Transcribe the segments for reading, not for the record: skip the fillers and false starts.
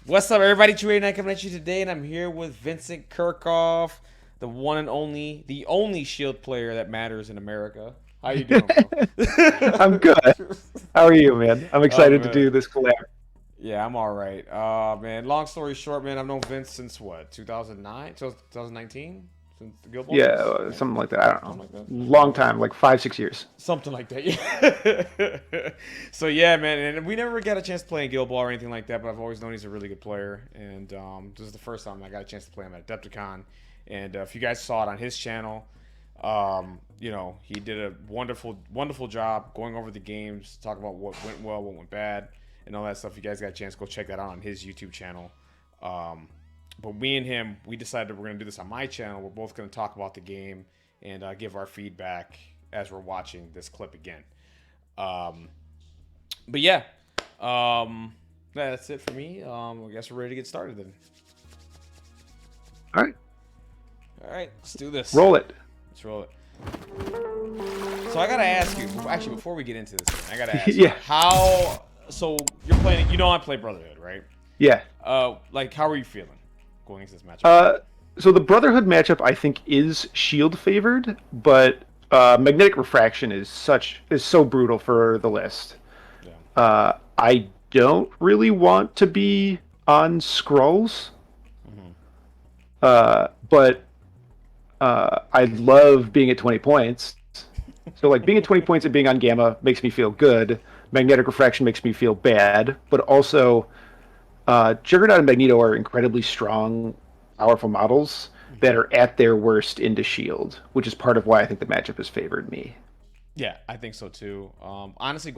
What's up, everybody? 289 coming at you today, and I'm here with Vincent Curkov, the one and only, the only Shield player that matters in America. How you doing, bro? I'm good. How are you, man? I'm Oh excited to man, do this collab. yeah, I'm all right. Man, long story short, man, I've known Vince since what, 2009, 2019, since the Guild Ball Yeah, days, right? something like that. I don't know. Something like that. Long time, like 5, 6 years. Something like that, yeah. So yeah, man, and we never got a chance to play in Guild Ball or anything like that, but I've always known he's a really good player, and this is the first time I got a chance to play him at Adepticon, and if you guys saw it on his channel, he did a wonderful, wonderful job going over the games, talk about what went well, what went bad, and all that stuff. If you guys got a chance, go check that out on his YouTube channel. But me and him, we decided we're gonna do this on my channel. We're both gonna talk about the game and give our feedback as we're watching this clip again. Um, but yeah, that's it for me. I guess we're ready to get started then. All right, All right, let's do this. roll it. Let's roll it. So I gotta ask you, actually, before we get into this, I gotta ask you, Yeah, how? So you're playing. You know, I play Brotherhood, right? yeah. Like, how are you feeling going into this matchup? Uh, so the Brotherhood matchup, I think, is Shield favored, but magnetic refraction is so brutal for the list. Yeah. I don't really want to be on scrolls, Mm-hmm. but I love being at 20 points. So like being at 20 points and being on Gamma makes me feel good. Magnetic refraction makes me feel bad, but also Juggernaut and Magneto are incredibly strong, powerful models that Mm-hmm. are at their worst into Shield, which is part of why I think the matchup has favored me. Yeah, I think so too. Honestly,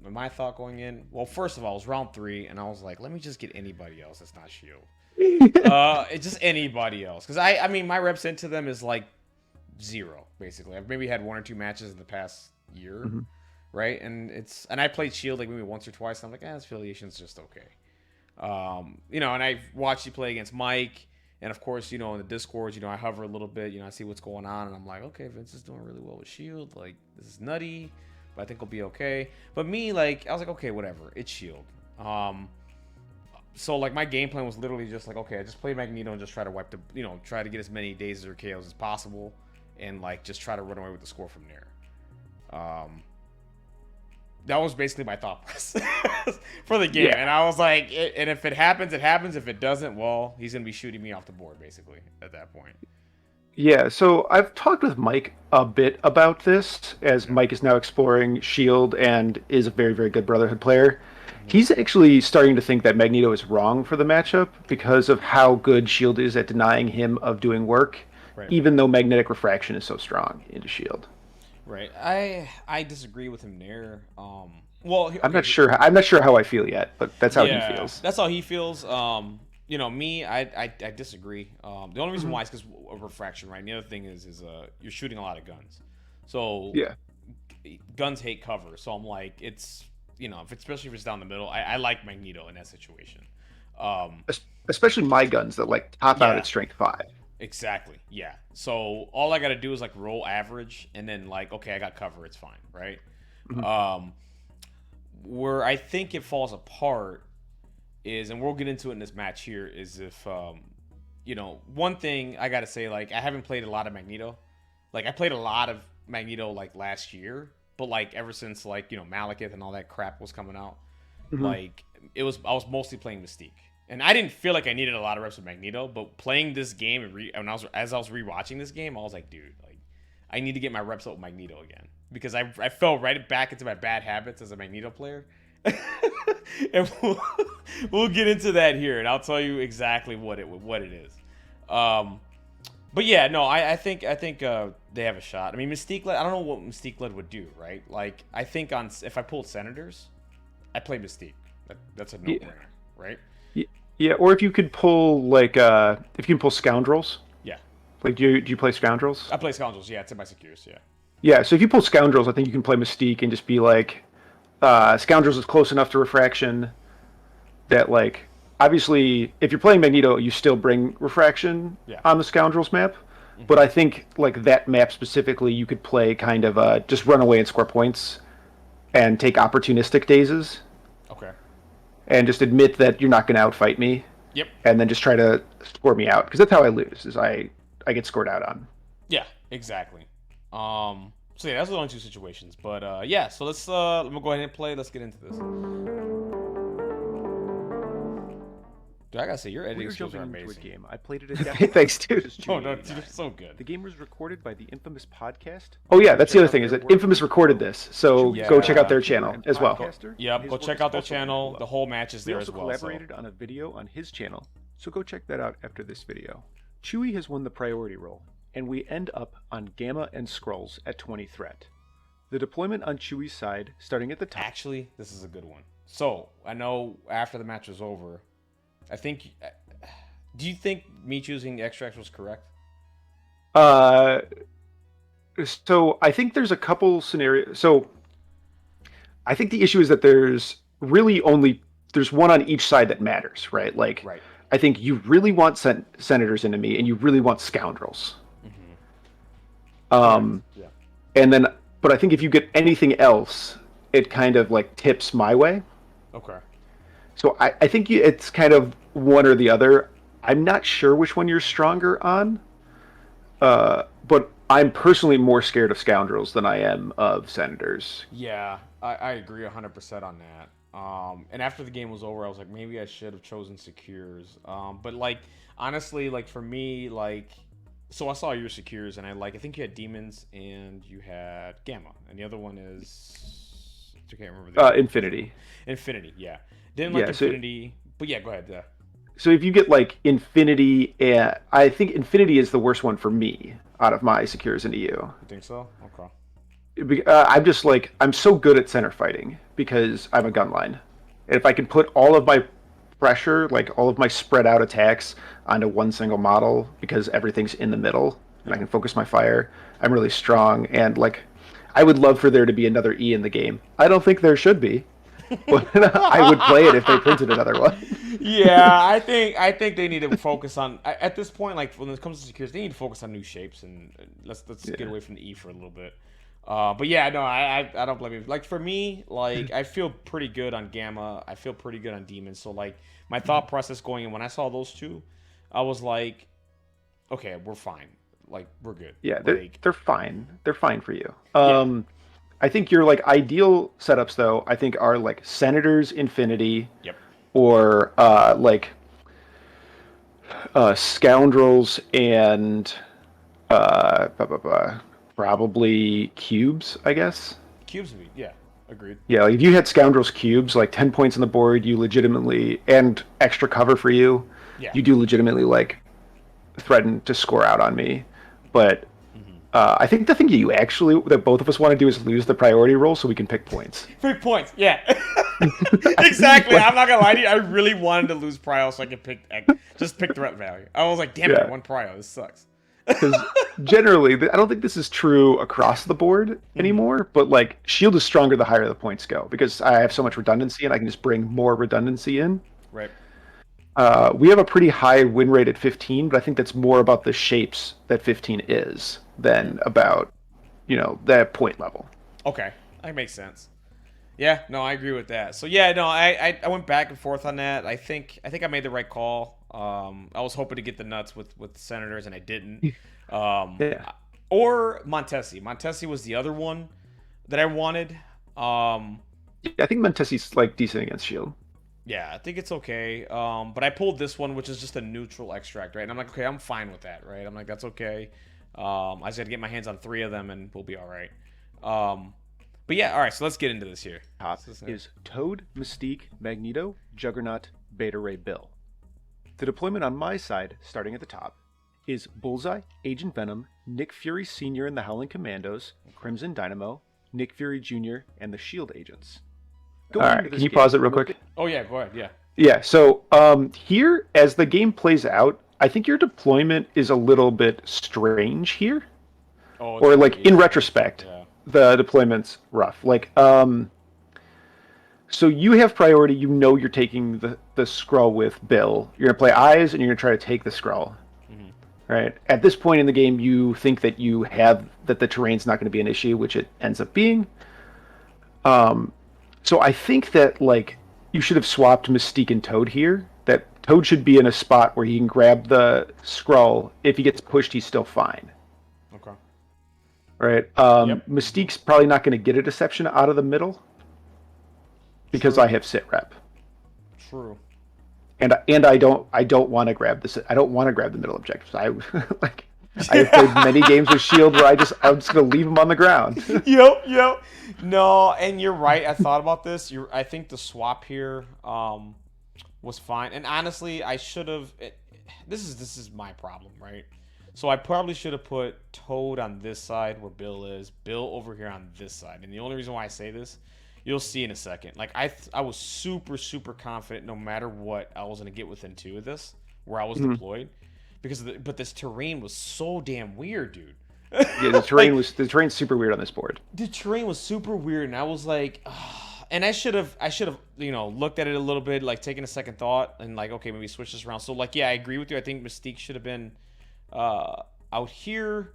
my thought going in, well, first of all, it was round three, and I was like, let me just get anybody else that's not Shield. It's just anybody else, because I mean, my reps into them is like zero basically. I've maybe had one or two matches in the past year, Mhm. right? And I played Shield like maybe once or twice. And I'm like, this affiliation's just okay. And I've watched you play against Mike. And of course, in the Discord, I hover a little bit, I see what's going on, and I'm like, okay, Vince is doing really well with Shield. Like, this is nutty, but I think he'll be okay. But me, like, I was like, okay, whatever, it's Shield. So like my game plan was literally just like, okay, I just play Magneto and just try to try to get as many days or KOs as possible, and like just try to run away with the score from there. Um, that was basically my thought process for the game. Yeah. And I was like, and if it happens, it happens. If it doesn't, well, he's gonna be shooting me off the board basically at that point. Yeah, so I've talked with Mike a bit about this, as Okay. Mike is now exploring Shield and is a very, very good Brotherhood player. Hmm. He's actually starting to think that Magneto is wrong for the matchup because of how good Shield is at denying him of doing work, Right. even though magnetic refraction is so strong into Shield. Right. I disagree with him there. Well, I'm okay. not sure. I'm not sure how I feel yet, but that's how he Yeah, feels. that's how he feels. Me, I disagree. The only reason Mhm. why is because of refraction, right? And the other thing is you're shooting a lot of guns, so Yeah, guns hate cover. So I'm like, especially if it's down the middle, I like Magneto in that situation. Um, especially my guns that like top out yeah, at strength 5. exactly. Yeah. So all I got to do is like roll average, and then like, okay, I got cover. It's fine, right? Mhm. Um, where I think it falls apart is, and we'll get into it in this match here, is if one thing I gotta say, like, I haven't played a lot of Magneto. Like, I played a lot of Magneto like last year, but like ever since like Malekith and all that crap was coming out, Mhm. like I was mostly playing Mystique, and I didn't feel like I needed a lot of reps with Magneto. But playing this game and as I was rewatching this game, I was like, dude, like I need to get my reps up with Magneto again because I fell right back into my bad habits as a Magneto player. And we'll get into that here, and I'll tell you exactly what it is. Um, but yeah, no, I think they have a shot. I mean, Mystique Led. I don't know what Mystique Led would do, right? Like, I think if I pulled Senators, I play Mystique. That's a no Yeah. brainer, right? Yeah, or if you could pull like if you can pull scoundrels. Yeah, Like do you play scoundrels? I play Scoundrels. Yeah, it's in my secures. Yeah. Yeah, so if you pull scoundrels, I think you can play Mystique and just be like scoundrels is close enough to refraction that like obviously if you're playing Magneto, you still bring refraction Yeah. on the scoundrels map. But Hmm. I think like that map specifically, you could play kind of just run away and score points and take opportunistic dazes Okay. and just admit that you're not going to outfight me Yep. and then just try to score me out, because that's how I lose. Is I get scored out on. Yeah, exactly. So yeah, that's the only two situations. But yeah, so let me go ahead and play. Let's get into this. Dude, I gotta say, your editing We're skills are jumping into a amazing. game. I played it at Thanks, dude. Oh no, dude, you're so good. The game was recorded by the infamous podcast. Oh yeah, that's the Check other out thing their is that work Infamous on recorded this, so Yeah. go check out their YouTuber channel and as well. podcaster, Yep, and go his check work out is their also linked channel. below. The whole match is We there also as well. So. collaborated on a video on his channel, so go check that out after this video. Chewie has won the priority roll, and we end up on Gamma and Skrulls at 20 threat. The deployment on Chewie's side, starting at the top. Actually, this is a good one. So I know after the match was over, I think. Do you think me choosing extracts was correct? So I think there's a couple scenarios. So I think the issue is that there's one on each side that matters, right? Like, Right. I think you really want senators into me, and you really want scoundrels. Yeah. And then, but I think if you get anything else, it kind of like tips my way. Okay. So I think it's kind of one or the other. I'm not sure which one you're stronger on, but I'm personally more scared of scoundrels than I am of senators. Yeah, I agree 100% on that. And after the game was over, I was like, maybe I should have chosen secures. But like, honestly, like for me, like, so I saw your secures, and I think you had demons and you had gamma, and the other one is I can't remember. The Infinity. Infinity, yeah. Didn't like Infinity, but yeah, go ahead. Yeah. So if you get like Infinity, I think Infinity is the worst one for me out of my secures into you. You think so? Okay. I'm just like, I'm so good at center fighting because I'm a gunline. And if I can put all of my pressure, like all of my spread out attacks onto one single model because everything's in the middle and I can focus my fire, I'm really strong. And like, I would love for there to be another E in the game. I don't think there should be, but I would play it if they printed another one. Yeah, I think they need to focus on at this point. Like when it comes to secures, they need to focus on new shapes and let's get away from the E for a little bit. But yeah, no, I don't blame you. Like for me, like I feel pretty good on Gamma. I feel pretty good on Demons. So like my thought process going in when I saw those two, I was like, okay, we're fine. Like we're good. Yeah, like, they're fine. They're fine for you. Yeah. I think your like ideal setups though, I think are like Senators Infinity. Yep. Or Scoundrels and probably Cubes, I guess. Cubes, yeah, agreed. Yeah, like if you had Scoundrels Cubes, like 10 points on the board, you legitimately, and extra cover for you, Yeah. you do legitimately like threaten to score out on me. But I think the thing that both of us want to do is lose the priority roll so we can pick points. Pick points, yeah. Exactly. I'm not gonna lie to you. I really wanted to lose prio so I could just pick threat value. I was like, damn it, I won prio. This sucks. Because generally, I don't think this is true across the board anymore, but like shield is stronger the higher the points go because I have so much redundancy and I can just bring more redundancy in. Right. We have a pretty high win rate at 15, but I think that's more about the shapes that 15 is than about, that point level. Okay, that makes sense. Yeah, no, I agree with that. So yeah, no, I went back and forth on that. I think I made the right call. I was hoping to get the nuts with Senators, and I didn't. Yeah. Or Montesi. Montesi was the other one that I wanted. I think Montesi's like decent against shield. Yeah, I think it's okay. But I pulled this one, which is just a neutral extract, right? And I'm like, okay, I'm fine with that, right? I'm like, that's okay. I just got to get my hands on 3 of them, and we'll be all right. But yeah, all right. So let's get into this here. Top is Toad, Mystique, Magneto, Juggernaut, Beta Ray Bill. The deployment on my side, starting at the top, is Bullseye, Agent Venom, Nick Fury Sr. and the Howling Commandos, Crimson Dynamo, Nick Fury Jr. and the SHIELD agents. All right, can you pause it real quick? Oh yeah, go ahead. Yeah. Yeah. So here, as the game plays out, I think your deployment is a little bit strange here, or like in retrospect, the deployment's rough. Like, so you have priority. You're taking the Skrull with Bill. You're gonna play Eyes, and you're gonna try to take the Skrull. Right. At this point in the game, you think that that the terrain's not going to be an issue, which it ends up being. So I think that like you should have swapped Mystique and Toad here. That Toad should be in a spot where he can grab the scroll. If he gets pushed, he's still fine. Okay. Right. Yep. Mystique's probably not going to get a deception out of the middle because True. I have sit rep, True. and I don't want to grab this. I don't want to grab the middle objectives. I like. I have played many games with Shield where I'm just going to leave him on the ground. Yep. No, and you're right. I thought about this. I think the swap here was fine. And honestly, I should have. This is my problem, right? So I probably should have put Toad on this side where Bill is, Bill over here on this side. And the only reason why I say this, you'll see in a second. Like I was super confident no matter what I was gonna get within 2 of this where I was deployed. But this terrain was so damn weird, dude. Yeah, the terrain's super weird on this board. The terrain was super weird, and I was like, and I should have looked at it a little bit, like taken a second thought, and like, okay, maybe switch this around. So like, yeah, I agree with you. I think Mystique should have been out here,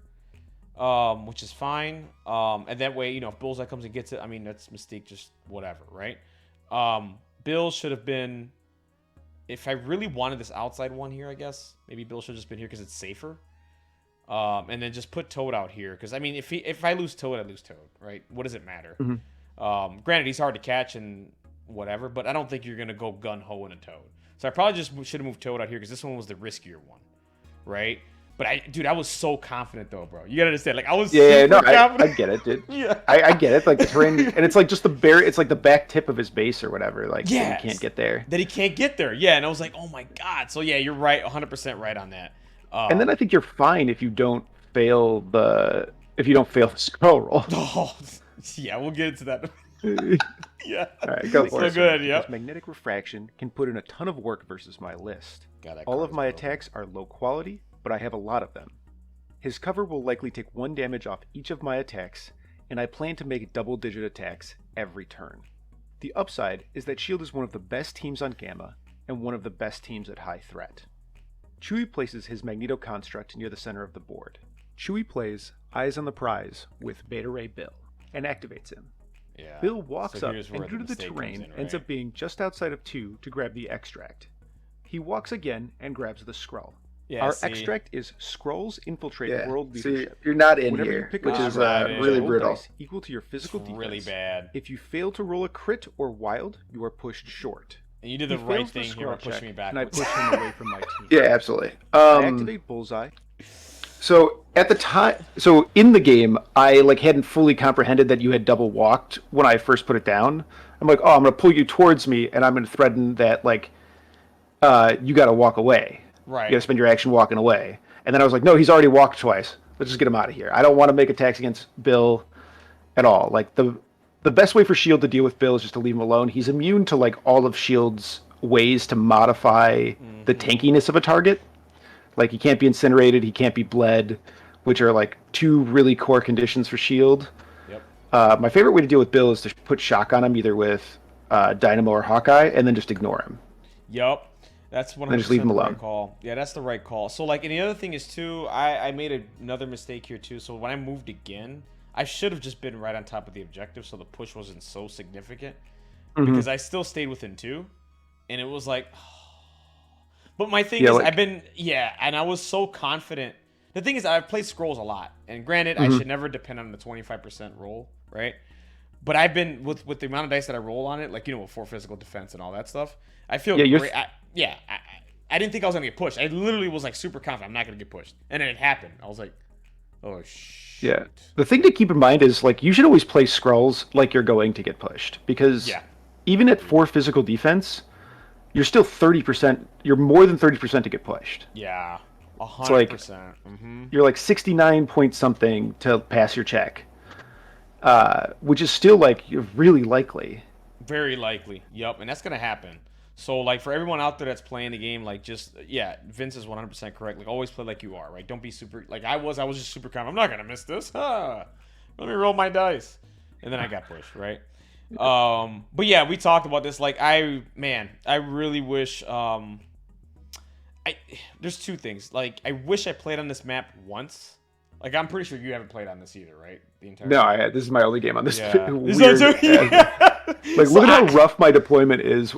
which is fine. And that way, if Bullseye comes and gets it, I mean, that's Mystique, just whatever, right? Bill should have been. If I really wanted this outside one here, I guess maybe Bill should have just been here because it's safer. And then just put Toad out here because I mean, if I lose Toad, I lose Toad, right? What does it matter? Mm-hmm. Granted, he's hard to catch and whatever, but I don't think you're gonna go gun ho in a Toad. So I probably just should have moved Toad out here because this one was the riskier one, right? But I was so confident though, bro. You gotta understand, like I was super confident. I get it, dude. Yeah, I get it. Like the terrain, and it's like just it's like the back tip of his base or whatever. Like he can't get there. That he can't get there. Yeah, and I was like, oh my god. So yeah, you're right, 100% right on that. And then I think you're fine if you don't fail the scroll roll. Oh, yeah, we'll get into that. Yeah. All right, go for So it. good. Yep. His magnetic refraction can put in a ton of work versus my list. God, that All card of is my broken. attacks are low quality, but I have a lot of them. His cover will likely take 1 damage off each of my attacks, and I plan to make double-digit attacks every turn. The upside is that Shield is one of the best teams on Gamma, and one of the best teams at high threat. Chewie places his Magneto construct near the center of the board. Chewie plays Eyes on the Prize with Beta Ray Bill, and activates him. Yeah. Bill walks So up here's and where due to the mistake terrain comes in, ends right? up being just outside of 2 to grab the extract. He walks again and grabs the scroll. Yeah, Our see? extract is Scrolls Infiltrate Yeah. World See, Leadership. you're not in Whenever you here, pick which a is scroll, really roll brutal. dice equal to your physical defense. Really bad. If you fail to roll a crit or wild, you are pushed short. And you did He the right fails the thing here scroll by pushing check, me and I backwards. push him away from my team. Yeah, absolutely. I activate Bullseye. So at the time, so in the game, I like hadn't fully comprehended that you had double walked when I first put it down. I'm like, oh, I'm gonna pull you towards me, and I'm gonna threaten that like, you got to walk away. Right. You got to spend your action walking away. And then I was like, no, he's already walked twice. Let's just get him out of here. I don't want to make attacks against Bill at all. Like the best way for Shield to deal with Bill is just to leave him alone. He's immune to like all of Shield's ways to modify the tankiness of a target. Like he can't be incinerated, he can't be bled, which are like 2 really core conditions for Shield. Yep. My favorite way to deal with Bill is to put shock on him either with Dynamo or Hawkeye, and then just ignore him. Yep. That's 100% just leave him the alone. right call. Yeah, that's the right call. So, like, and the other thing is, too, I made another mistake here, too. So, when I moved again, I should have just been right on top of the objective so the push wasn't so significant. Because I still stayed within 2. And it was like... But my thing is, like- and I was so confident. The thing is, I've played Scrolls a lot. And granted, I should never depend on the 25% roll, right? But I've been, with the amount of dice that I roll on it, like, with 4 physical defense and all that stuff, I feel great. I didn't think I was going to get pushed. I literally was, like, super confident I'm not going to get pushed. And then it happened. I was like, oh, shit. Yeah. The thing to keep in mind is like you should always play Skrulls like you're going to get pushed. Because even at 4 physical defense, you're still 30%. You're more than 30% to get pushed. Yeah. 100%. like- You're like 69 point something to pass your check. Which is still like really likely. Very likely. Yep. And that's going to happen. So, like, for everyone out there that's playing the game, like, just, Vince is 100% correct. Like, always play like you are, right? Don't be super, like, I was just super confident. I'm not going to miss this. Let me roll my dice. And then I got pushed, right? But yeah, we talked about this. Like, I really wish, there's 2 things. Like, I wish I played on this map once, Like, I'm pretty sure you haven't played on this either, right? The entire No, this is my only game on this. Yeah. Weird. Like, look at how rough my deployment is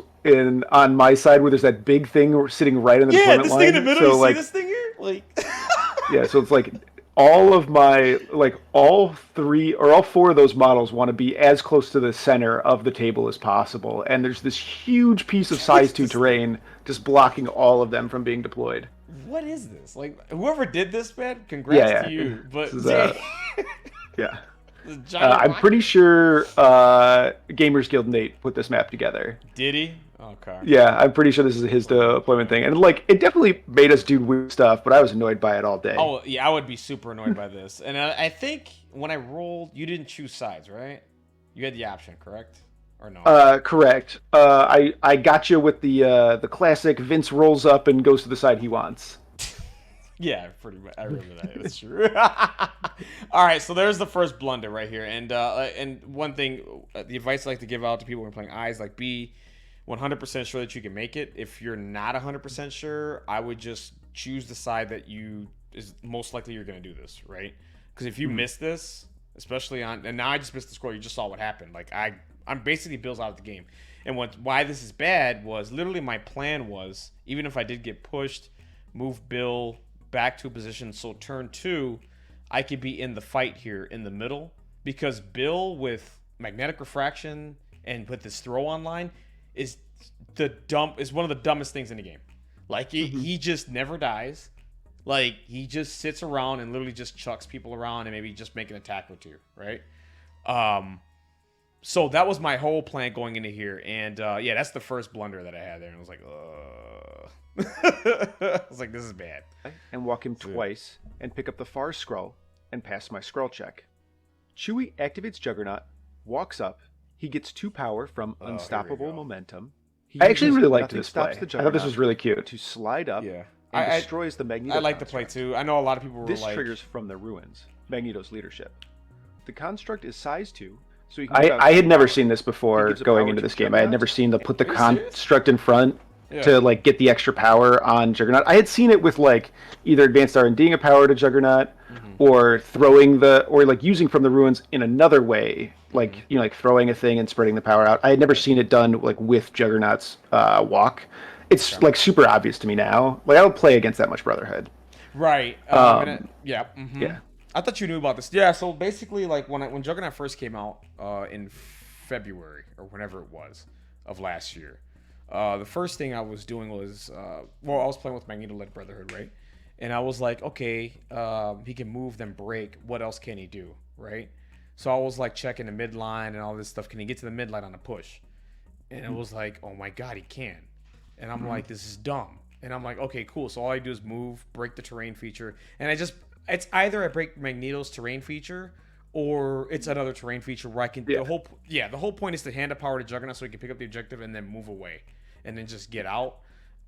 on my side, where there's that big thing sitting right in the deployment this line. thing in the middle. So, You like, see this thing here? Like, yeah, so it's like all of my, like, all four of those models want to be as close to the center of the table as possible, and there's this huge piece of size 2 terrain just blocking all of them from being deployed. what is this? Like, whoever did this, man, congrats to you. But This is, yeah. I'm pretty sure Gamers Guild Nate put this map together. Did he? Okay. Yeah, I'm pretty sure this is his deployment thing. And, like, it definitely made us do weird stuff, but I was annoyed by it all day. Oh, yeah, I would be super annoyed by this. And I think when I rolled, you didn't choose sides, right? You had the option, correct? Or no? Correct. I got you with the classic Vince rolls up and goes to the side he wants. Yeah, pretty much. I remember that. It's true. All right, so there's the first blunder right here. And one thing, the advice I like to give out to people when playing eyes, like, be 100% sure that you can make it. If you're not 100% sure, I would just choose the side that is most likely you're going to do this, right? Because if you miss this, especially and now I just missed the score. You just saw what happened. Like, I'm basically Bill's out of the game. And why this is bad was literally my plan was, even if I did get pushed, move Bill back to a position so turn 2 I could be in the fight here in the middle, because Bill with magnetic refraction and with this throw online is one of the dumbest things in the game. Like, he just never dies. Like, he just sits around and literally just chucks people around and maybe just make an attack or two, right? So that was my whole plan going into here. And yeah, that's the first blunder that I had there. And I was like, I was like, this is bad. And walk him twice and pick up the far scroll and pass my scroll check. Chewie activates Juggernaut, walks up, he gets 2 power from Unstoppable Momentum. I actually really liked this play. I thought this was really cute. To slide up Yeah. and destroys the Magneto. I like the play too. I know a lot of people were This like... triggers from the ruins, Magneto's leadership. The construct is size 2, so you can I had never seen this before going into this game. I had never seen the put the construct in front to, like, get the extra power on Juggernaut. I had seen it with, like, either advanced R&Ding a power to Juggernaut, or throwing or like using from the ruins in another way, like, you know, like throwing a thing and spreading the power out. I had never seen it done, like, with Juggernaut's walk. It's like super obvious to me now. Like, I don't play against that much Brotherhood. Right. Yeah. I thought you knew about this. Yeah, so basically, like, when Juggernaut first came out in February or whenever it was of last year, the first thing I was doing was, I was playing with Magneto-led Brotherhood, right? And I was like, okay, he can move, then break. What else can he do, right? So I was, like, checking the midline and all this stuff. Can he get to the midline on a push? And it was like, oh my god, he can. And I'm like, this is dumb. And I'm like, okay, cool. So all I do is move, break the terrain feature, and it's either I break Magneto's terrain feature, or it's another terrain feature where I can the whole point is to hand a power to Juggernaut so he can pick up the objective and then move away, and then just get out,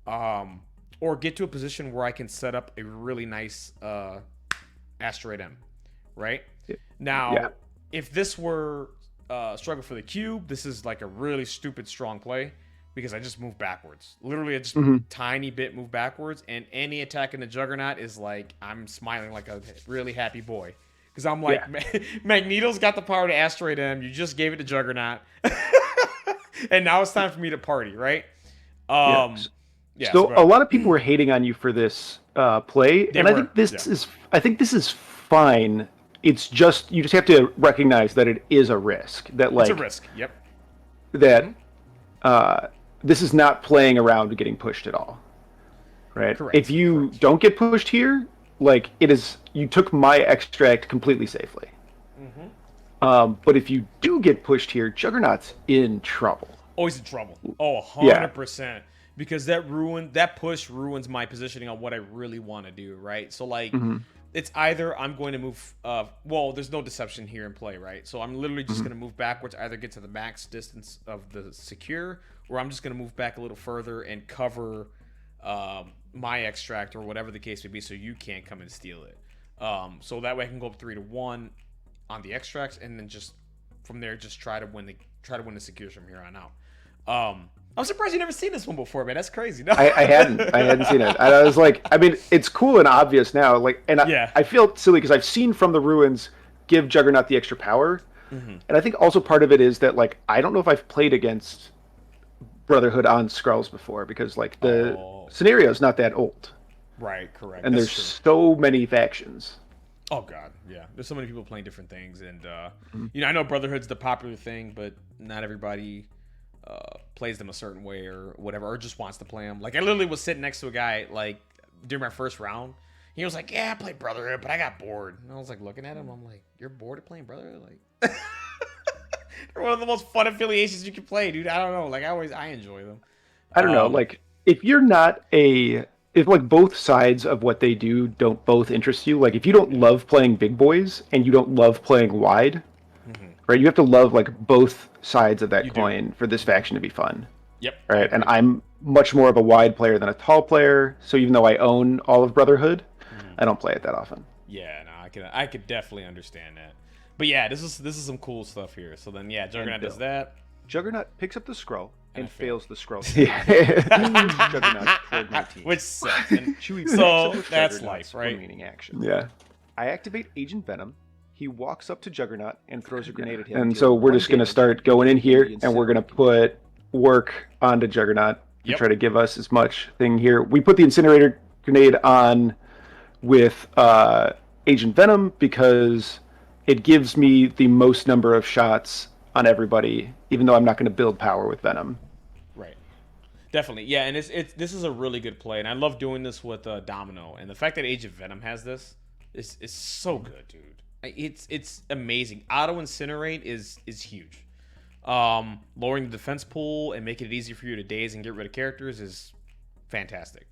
or get to a position where I can set up a really nice Asteroid M, right? Now, if this were Struggle for the Cube, this is like a really stupid strong play, because I just move backwards. Literally, I just tiny bit move backwards, and any attack in the Juggernaut is like, I'm smiling like a really happy boy. Because I'm like, Magneto's got the power to Asteroid M, you just gave it to Juggernaut. And now it's time for me to party, right? So a lot of people were hating on you for this play, I think this is fine. It's just, you just have to recognize that it is a risk. That, like, it's a risk, yep. That this is not playing around with getting pushed at all, right? Correct. If you don't get pushed here, like, you took my extract completely safely. But if you do get pushed here, Juggernaut's in trouble. Always in trouble. 100%. Because that push ruins my positioning on what I really want to do, right? So, like, it's either I'm going to move, there's no deception here in play, right? So I'm literally just going to move backwards, either get to the max distance of the secure, or I'm just going to move back a little further and cover my extract, or whatever the case may be, so you can't come and steal it. So that way I can go up 3-1 on the extracts, and then just from there just try to win the secures from here on out. I'm surprised you never seen this one before, man. That's crazy. No. I hadn't seen it. I was like, I mean, it's cool and obvious now. Like, and Yeah. I feel silly because I've seen From the Ruins give Juggernaut the extra power, and I think also part of it is that like I don't know if I've played against Brotherhood on Skrulls before because like the scenario is not that old, Right, correct. and That's there's true. so many factions. Oh god, yeah. There's so many people playing different things, and I know Brotherhood's the popular thing, but not everybody plays them a certain way or whatever, or just wants to play them. Like I literally was sitting next to a guy like during my first round. He was like, "Yeah, I played Brotherhood, but I got bored." And I was like looking at him. I'm like, "You're bored of playing Brotherhood?" Like, they're one of the most fun affiliations you can play, dude. I don't know. Like I enjoy them. I don't know, like if you're not if like both sides of what they do don't both interest you, like if you don't love playing big boys and you don't love playing wide, right? You have to love like both sides of that coin for this faction to be fun. Yep. Right. And I'm much more of a wide player than a tall player, so even though I own all of Brotherhood, I don't play it that often. Yeah, no, I could definitely understand that. But yeah, this is some cool stuff here. So then yeah, Juggernaut does that. Juggernaut picks up the scroll and fails the scroll. Yeah. Juggernaut toward my team. Which sucks. And Chewie so backs up with that's Juggernaut's life, right? remaining action. Yeah. I activate Agent Venom. He walks up to Juggernaut and throws a grenade at him. And so we're just going to start going in here, and we're going to put work onto Juggernaut to try to give us as much thing here. We put the incinerator grenade on with Agent Venom because it gives me the most number of shots on everybody, even though I'm not going to build power with Venom. Right. Definitely. Yeah, and this is a really good play, and I love doing this with Domino. And the fact that Agent Venom has this is so good, dude. It's amazing. Auto incinerate is huge. Lowering the defense pool and making it easy for you to daze and get rid of characters is fantastic.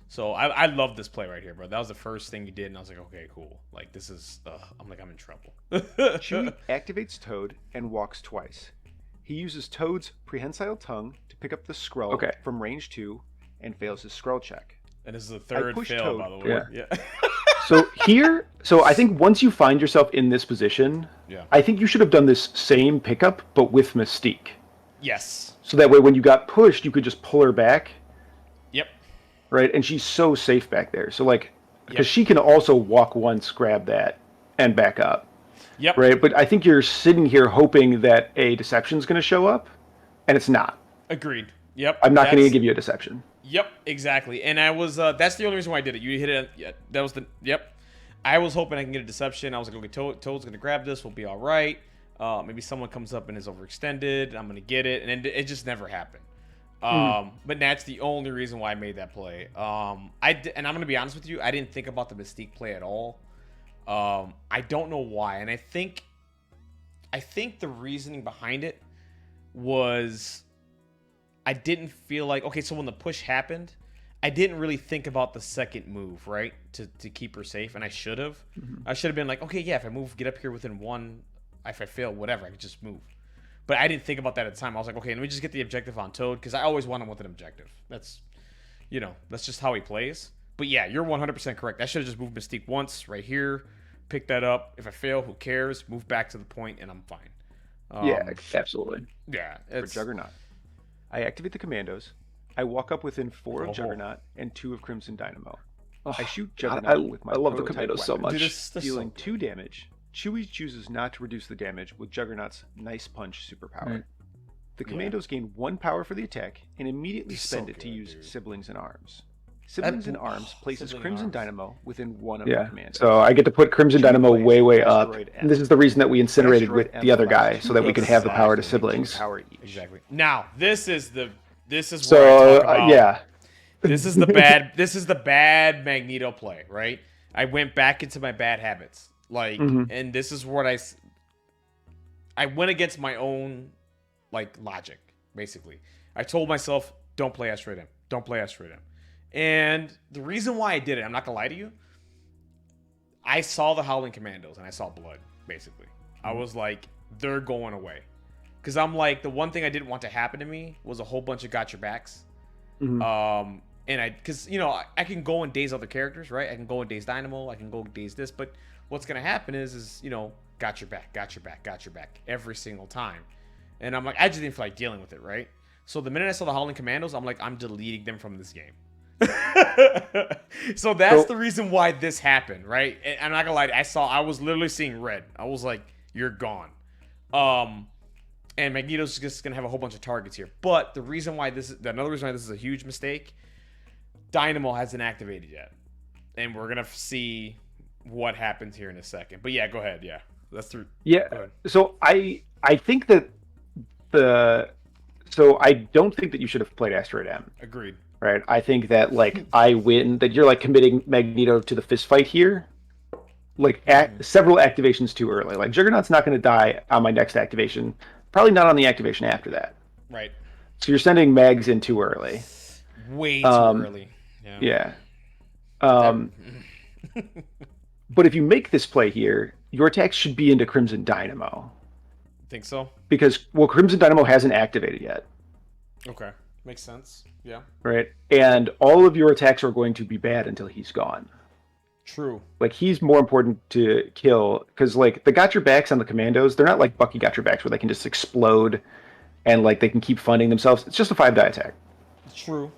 So I love this play right here, bro. That was the first thing you did, and I was like, okay, cool. Like this is, I'm in trouble. Chewie activates Toad and walks twice. He uses Toad's prehensile tongue to pick up the scroll from range 2 and fails his scroll check. And this is the third fail, Toad. by the way. Yeah. So I think once you find yourself in this position, I think you should have done this same pickup, but with Mystique. Yes. So that way when you got pushed, you could just pull her back. Yep. Right? And she's so safe back there. So like, because she can also walk once, grab that, and back up. Yep. Right? But I think you're sitting here hoping that a deception's going to show up, and it's not. Agreed. Yep. I'm not going to give you a deception. Yep, exactly. And I was that's the only reason why I did it. You hit it. Yeah, that was I was hoping I can get a deception. I was like, okay, Toad's going to grab this. We'll be all right. Maybe someone comes up and is overextended. I'm going to get it. And it just never happened. But that's the only reason why I made that play. And I'm going to be honest with you. I didn't think about the Mystique play at all. I don't know why. And I think the reasoning behind it was I didn't feel like, okay, so when the push happened, I didn't really think about the second move, right? To keep her safe, and I should have. I should have been like, okay, yeah, if I move, get up here within one, if I fail, whatever, I could just move. But I didn't think about that at the time. I was like, okay, let me just get the objective on Toad, because I always want him with an objective. That's just how he plays. But yeah, you're 100% correct. I should have just moved Mystique once, right here, pick that up. If I fail, who cares? Move back to the point, and I'm fine. Yeah, absolutely. Yeah. For Juggernaut. I activate the commandos. I walk up within 4 of Juggernaut and 2 of Crimson Dynamo. I shoot Juggernaut with my love the prototype commandos so weapon, much. dealing 2 damage. Chewie chooses not to reduce the damage with Juggernaut's Nice Punch superpower. The commandos gain 1 power for the attack and immediately spend it to use Siblings in Arms. Siblings in Arms places Crimson Dynamo within 1 of the commandos. So I get to put Crimson Dynamo way up. And this is the reason that we incinerated with the other guy, so that we could have the power to Siblings. Exactly. Now, this is where I talk about, this is the bad Magneto play, right? I went back into my bad habits. And this is what I went against my own logic, basically. I told myself, don't play Asteroid M. Don't play Asteroid M. And the reason why I did it, I'm not gonna lie to you, I saw the Howling Commandos and I saw blood, basically. I was like, they're going away. Because I'm like, the one thing I didn't want to happen to me was a whole bunch of got your backs. Because I can go and daze other characters, right? I can go and daze Dynamo, I can go daze this, but what's gonna happen is got your back every single time. And I'm like, I just didn't feel like dealing with it, right? So the minute I saw the Howling Commandos, I'm like, I'm deleting them from this game. So that's the reason why this happened, right? And I'm not gonna lie, I was literally seeing red. I was like, you're gone. And Magneto's just gonna have a whole bunch of targets here. But the reason why another reason why this is a huge mistake, Dynamo hasn't activated yet. And we're gonna see what happens here in a second. But yeah, go ahead. Yeah. That's through. Yeah. So I think that I don't think that you should have played Asteroid M. Agreed. Right. I think that like I win, that you're like committing Magneto to the fist fight here. Like several activations too early. Like Juggernaut's not going to die on my next activation. Probably not on the activation after that. Right. So you're sending Mags in too early. Way too early. Yeah. But if you make this play here, your attacks should be into Crimson Dynamo. Think so? Because Crimson Dynamo hasn't activated yet. Okay. Makes sense. Yeah. Right. And all of your attacks are going to be bad until he's gone. True. Like he's more important to kill because like the got your backs on the commandos, they're not like Bucky got your backs where they can just explode and like they can keep funding themselves. It's just a 5-die attack. True.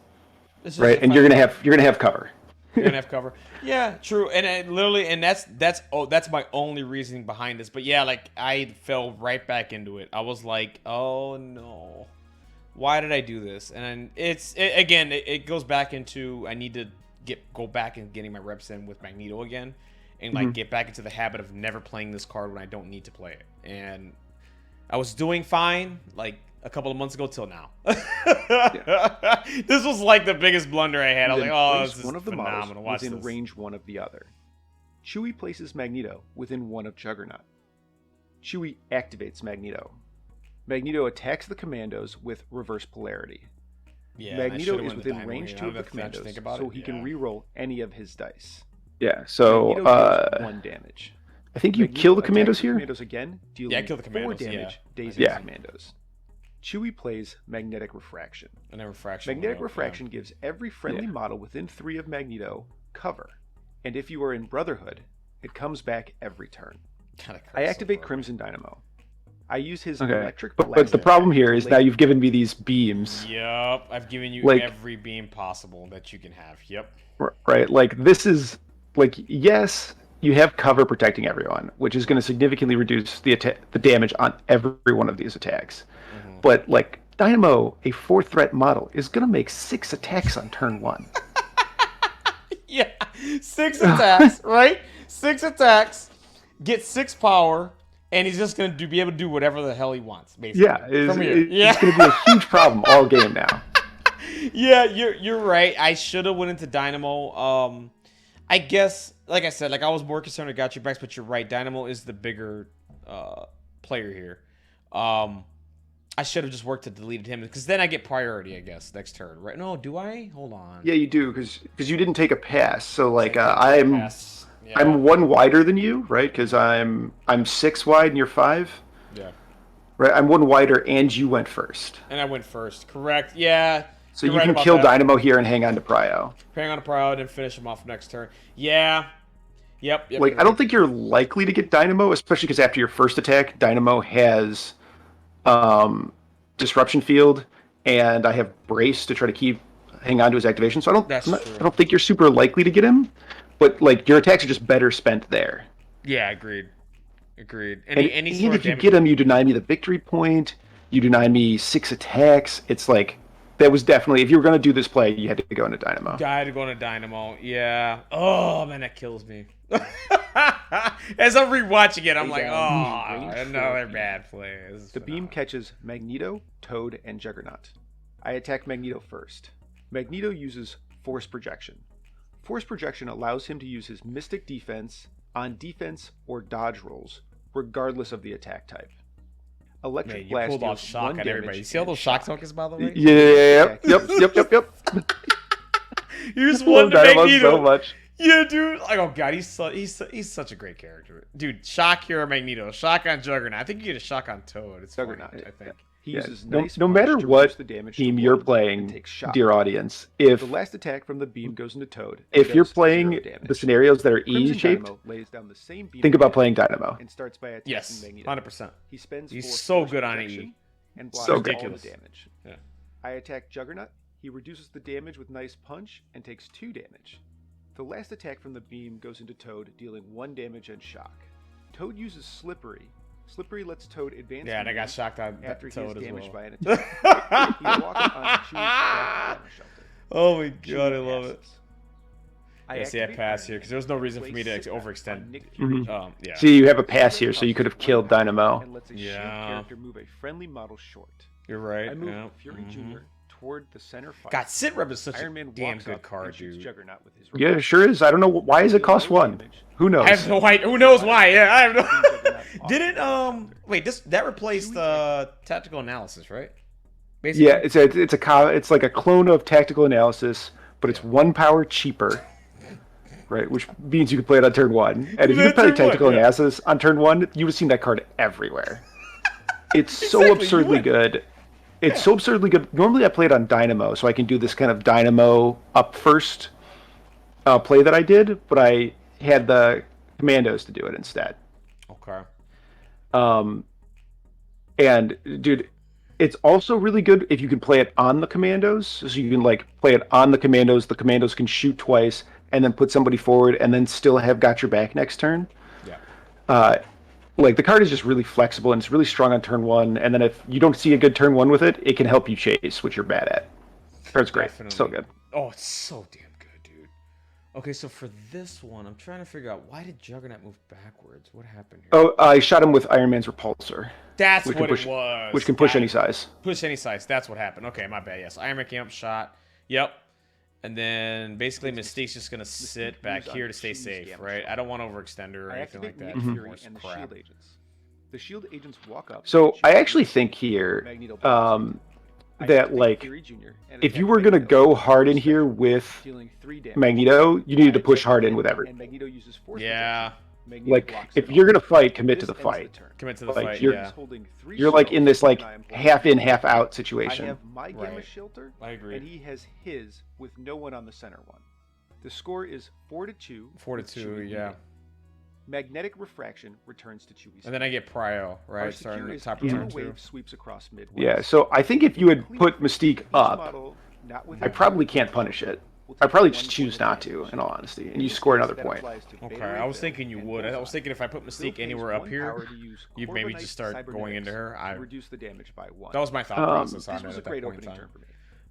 Right. And you're gonna have cover. You're gonna have cover. Yeah, true. And that's my only reasoning behind this. But yeah, like I fell right back into it. I was like, oh no. Why did I do this? And it goes back into I need to go back and getting my reps in with Magneto again, and like get back into the habit of never playing this card when I don't need to play it. And I was doing fine like a couple of months ago till now. This was like the biggest blunder I had. I was like, oh, this is one of the phenomenal. models Watch within this. range 1 of the other. Chewie places Magneto within 1 of Juggernaut. Chewie activates Magneto. Magneto attacks the commandos with reverse polarity. Yeah, Magneto is within range 2 of the commandos, so he can reroll any of his dice. Yeah, so Magneto deals 1 damage. I think you Magneto kill the commandos attacks here. The commandos again, dealing kill the 4 commandos, damage, dazing Yeah. commandos. Chewie plays Magnetic Refraction. And then refraction. Magnetic Refraction gives every friendly model within 3 of Magneto cover. And if you are in Brotherhood, it comes back every turn. I activate Crimson Dynamo. I use his electric blast. But the problem here is now you've given me these beams. Yep, I've given you Like- every beam possible that you can have. Yep. Right, like this is like yes, you have cover protecting everyone, which is going to significantly reduce the damage on every one of these attacks. But like Dynamo, a 4-threat model, is going to make 6 attacks on turn 1. Yeah, 6 attacks, right? 6 attacks, get 6 power, and he's just gonna be able to do whatever the hell he wants, basically. Yeah, from here. it's going to be a huge problem all game now. Yeah, you're right. I should have went into Dynamo. I guess, like I said, like I was more concerned with Got Your Backs, but you're right. Dynamo is the bigger player here. I should have just worked to delete him because then I get priority, I guess, next turn. Right? No, do I? Hold on. Yeah, you do because you didn't take a pass. So like I'm Pass. Yeah. I'm 1 wider than you, right? Because I'm 6 wide and you're 5. Yeah. Right, I'm 1 wider and you went first. And I went first. Correct. Yeah. So you're you right can about kill that. Dynamo here and hang on to Prio. Hang on to Proud and finish him off next turn. Yeah. Yep. Like I don't think you're likely to get Dynamo, especially because after your first attack, Dynamo has Disruption Field, and I have Brace to try to hang on to his activation. So I don't think you're super likely to get him, but like your attacks are just better spent there. Yeah, agreed. And if you get him, you deny me the victory point. You deny me 6 attacks. It's like that was definitely, if you were going to do this play, you had to go into Dynamo. I had to go into Dynamo. Yeah. Oh man, that kills me. As I'm rewatching it, I'm like, oh, another bad play. The beam catches Magneto, Toad, and Juggernaut. I attack Magneto first. Magneto uses Force Projection. Force Projection allows him to use his Mystic Defense on defense or dodge rolls, regardless of the attack type. Electric Blast pulled off deals shock 1 on damage everybody. You see all and those shock tokens, by the way? Yeah, yep. Here's one to Dynamo Magneto. so much. Yeah, dude. Like, oh god, he's such a great character, dude. Shock hero Magneto, shock on Juggernaut. I think you get a shock on Toad. It's Juggernaut, funny, I think. He Yeah, uses no nice matter punch to what reduce the damage to team 1 you're and playing, takes shock. dear audience, if The last attack from the beam goes into Toad. if you're does 0 playing damage. the scenarios that are Crimson E-shaped, Dynamo lays down the same beam think about again playing Dynamo. and starts by attacking Yes, Magneto. 100%. He spends He's 4 so force good on protection E. and blocks So all good. the damage. Yeah. I attack Juggernaut. He reduces the damage with Nice Punch and takes 2 damage. The last attack from the beam goes into Toad, dealing 1 damage and shock. Toad uses Slippery. Slippery lets Toad advance. Yeah, and I got shocked on after he Toad is as damaged well. by an attack. He walks onto Chewie's back shelter. Oh my Chewie god, I love it. passes. Yeah, see, I activate passed Iron here Man because there was no reason for me to place sit-back on overextend. Nick Fury Yeah. See, you have a pass here, so you could have killed Dynamo. and lets a Yeah. shield character move a friendly model short. You're right. I move Yeah. Fury Jr. toward the center fight. God, Sit Rep is such Iron a Man damn walks good up card, and shoots dude. Juggernaut with his Yeah, it sure is. I don't know why does it cost 1. Who knows? I have no idea. Who knows why? Yeah, I have no. Didn't wait? That replaced tactical analysis, right? Basically. Yeah, it's like a clone of Tactical Analysis, but it's 1 power cheaper. Right, which means you can play it on turn 1. And if you could play Tactical Analysis on turn 1, you would have seen that card everywhere. It's so absurdly good. It's so absurdly good. Normally I play it on Dynamo, so I can do this kind of Dynamo up first play that I did, but I had the Commandos to do it instead. Okay. And dude, it's also really good if you can play it on the Commandos, so you can like play it on the Commandos. The Commandos can shoot twice, and then put somebody forward, and then still have got your back next turn. Yeah. Like the card is just really flexible and it's really strong on turn 1. And then if you don't see a good turn 1 with it, it can help you chase, which you're bad at. Card's great. Definitely. So good. Oh, it's so damn good, dude. Okay, so for this one, I'm trying to figure out why did Juggernaut move backwards? What happened here? Oh, I shot him with Iron Man's Repulsor. That's which what can push, it was. Which can push Got any it. size. Push any size. That's what happened. Okay, my bad. Yes, Iron Man came up, shot. Yep. And then basically Mystique's just gonna sit back here to stay safe, right? I don't want to overextend her or I anything like activate that. Nick Fury More and the crap. shield agents. The shield agents walk up. So and I shoot actually Magneto. think here Magneto that activate like Fury Jr. and if attack you were gonna Magneto. go hard in here with Dealing 3 damage. Magneto, you needed to I push attack hard in him, with everything. And Magneto uses force Yeah. protection. Magneto Like blocks if it you're off. gonna fight, commit to This the ends fight. turn. Commit to the Like, fight. you're- Yeah, Holding 3 You're like in shields, this like and I am blocking. half in, half out I situation. have my gamma Right. shelter, I agree. and he has his with no one on the center one. The score is 4-2. 4-2. with Chewie Yeah. leading. Magnetic refraction returns to Chewie's. And then I get Prio, Our right? Starting secure at is top of gamma turn 2. wave sweeps across midway. Yeah, so I think if you had put Mystique up, I probably can't punish it. I probably just choose not to, in all honesty, and you score another point. Okay, I was thinking you would. I was thinking if I put Mystique anywhere up here, you'd maybe just start going into her. Reduce the damage by 1. That was my thought process on This it was a at that great point in opening time. turn for me.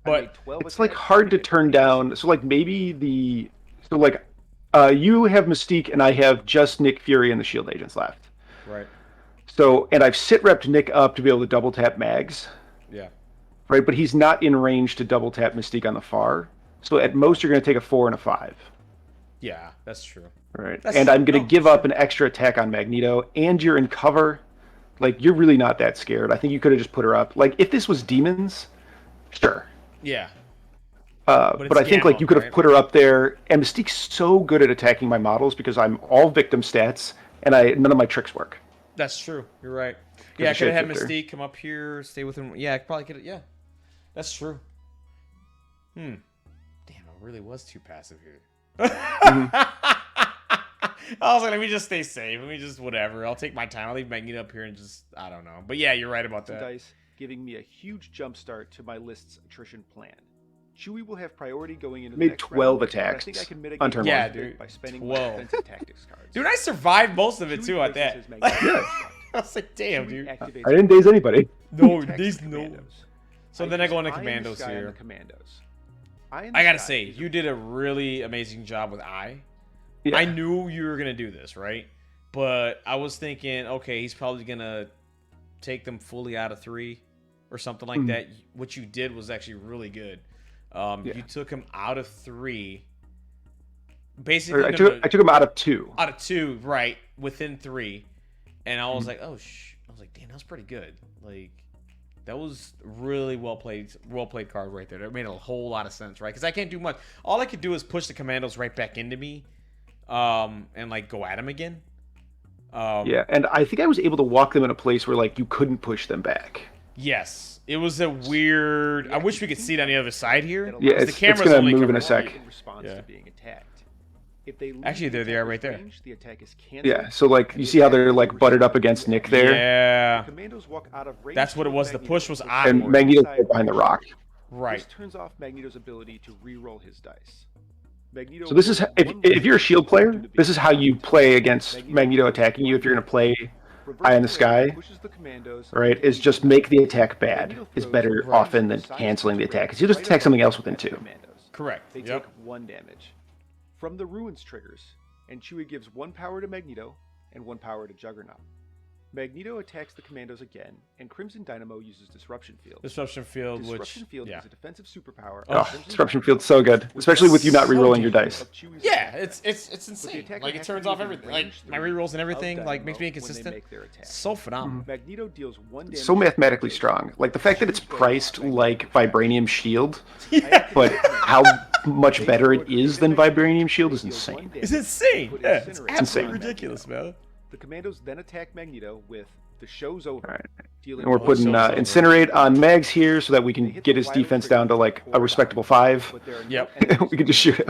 I But made 12 It's like attacks, hard to three turn hits. down. So like maybe you have Mystique and I have just Nick Fury and the Shield Agents left. Right. So and I've sit repped Nick up to be able to double tap Mags, Yeah. right? But he's not in range to double tap Mystique on the far. So at most you're going to take a 4 and a 5. Yeah, that's true. Right. That's And true. I'm going No, to give up an extra attack on Magneto, and you're in cover. Like, you're really not that scared. I think you could have just put her up. Like, if this was Demons, sure. Yeah. But it's I think, like, Gamma, you could have right? put her up there. And Mystique's so good at attacking my models because I'm all victim stats, and none of my tricks work. That's true. You're right. Yeah, I of could have had shapeshifter. Mystique come up here, stay with him. Yeah, I probably could have. Yeah. That's true. Damn, I really was too passive here. I was like, let me just stay safe. Let me just whatever. I'll take my time. I'll leave Magneto up here and just, I don't know. But yeah, you're right about Some that. dice, giving me a huge jump start to my list's attrition plan. Chewie will have priority going into the Made next 12 round, but I attacks think I can on mitigate turn the one. risk Yeah, dude, by spending 12. my defensive tactics cards. Dude, I survived most of it Chewie too at places that. his magnetic Yeah. construct. I was like, damn, Chewie dude. activates I didn't daze anybody. No, attacks these the no. commandos. So then I go use into Eye in the commandos Sky on here. the commandos. Eye in I the gotta Sky say, is a you did a really amazing job with I. Yeah. I knew you were gonna do this, right? But I was thinking, okay, he's probably gonna take them fully out of 3 or something like that. What you did was actually really good. You took him out of 3. Basically, Or I took him out of 2. out of 2, right? Within 3, and I was like, oh I was like, damn, that was pretty good. Like, that was really well played card right there. That made a whole lot of sense, right? Because I can't do much. All I could do is push the commandos right back into me, and like go at him again. Yeah, and I think I was able to walk them in a place where, like, you couldn't push them back. Yes, it was a weird. I wish we could see it on the other side here. That Yeah, allows the it's camera's gonna only move in a covering- sec. in response Yeah. to being attacked. If they leave Actually, the there they are attacker's right there. range, the attack is canceled. Yeah, so, like, you see how they're, like, butted up against Nick there? Yeah, Commandos walk out of range. that's what it was. The push was And awkward. Magneto's right behind the rock. Right. This turns off Magneto's ability to re-roll his dice. Magneto So this is rolls if, one if you're a shield player, this is how you play against Magneto Magneto rolls attacking you. If you're one going to play Reverse Eye in the polarity Sky, pushes the commandos right, into is the just beam. make the attack bad. Magneto Is throws better Right. often than Crimson canceling the Size attack. 'Cause you'll just right attack above something else the with him too. commandos. Correct. They Yep. take 1 damage. From the Ruins triggers, and Chewie gives 1 power to Magneto and 1 power to Juggernaut. Magneto attacks the commandos again, and Crimson Dynamo uses Disruption Field. Disruption Field, Disruption which Field yeah. is a defensive superpower. Oh, Crimson Disruption Dynamo, Field's so good, which especially with you not so re-rolling your good. dice. of Chewie's Yeah, attack. it's But the insane. attacker Like it has to turns be off within everything. Like range my 3 rerolls and of everything, like makes me Dynamo when they inconsistent. make their attack. So phenomenal. Magneto deals 1 damage. So mathematically to strong. Like the fact that it's Chewie goes priced Magneto like Refraction. Vibranium Shield, I activate but Magneto. how much They better throw it a is grenade than at Magneto. Vibranium Shield They is deal 1 insane. damage. It's insane. Put Yeah, it's Incinerate absolutely on ridiculous, Magneto. man. The commandos then attack Magneto with the show's over. Alright. Dealing And we're Oh, putting so over. Incinerate on Mags here so that we They can hit get the his wild defense trigger down to with like pour a respectable down, 5. but there are no Yep. enemies We can just shoot him.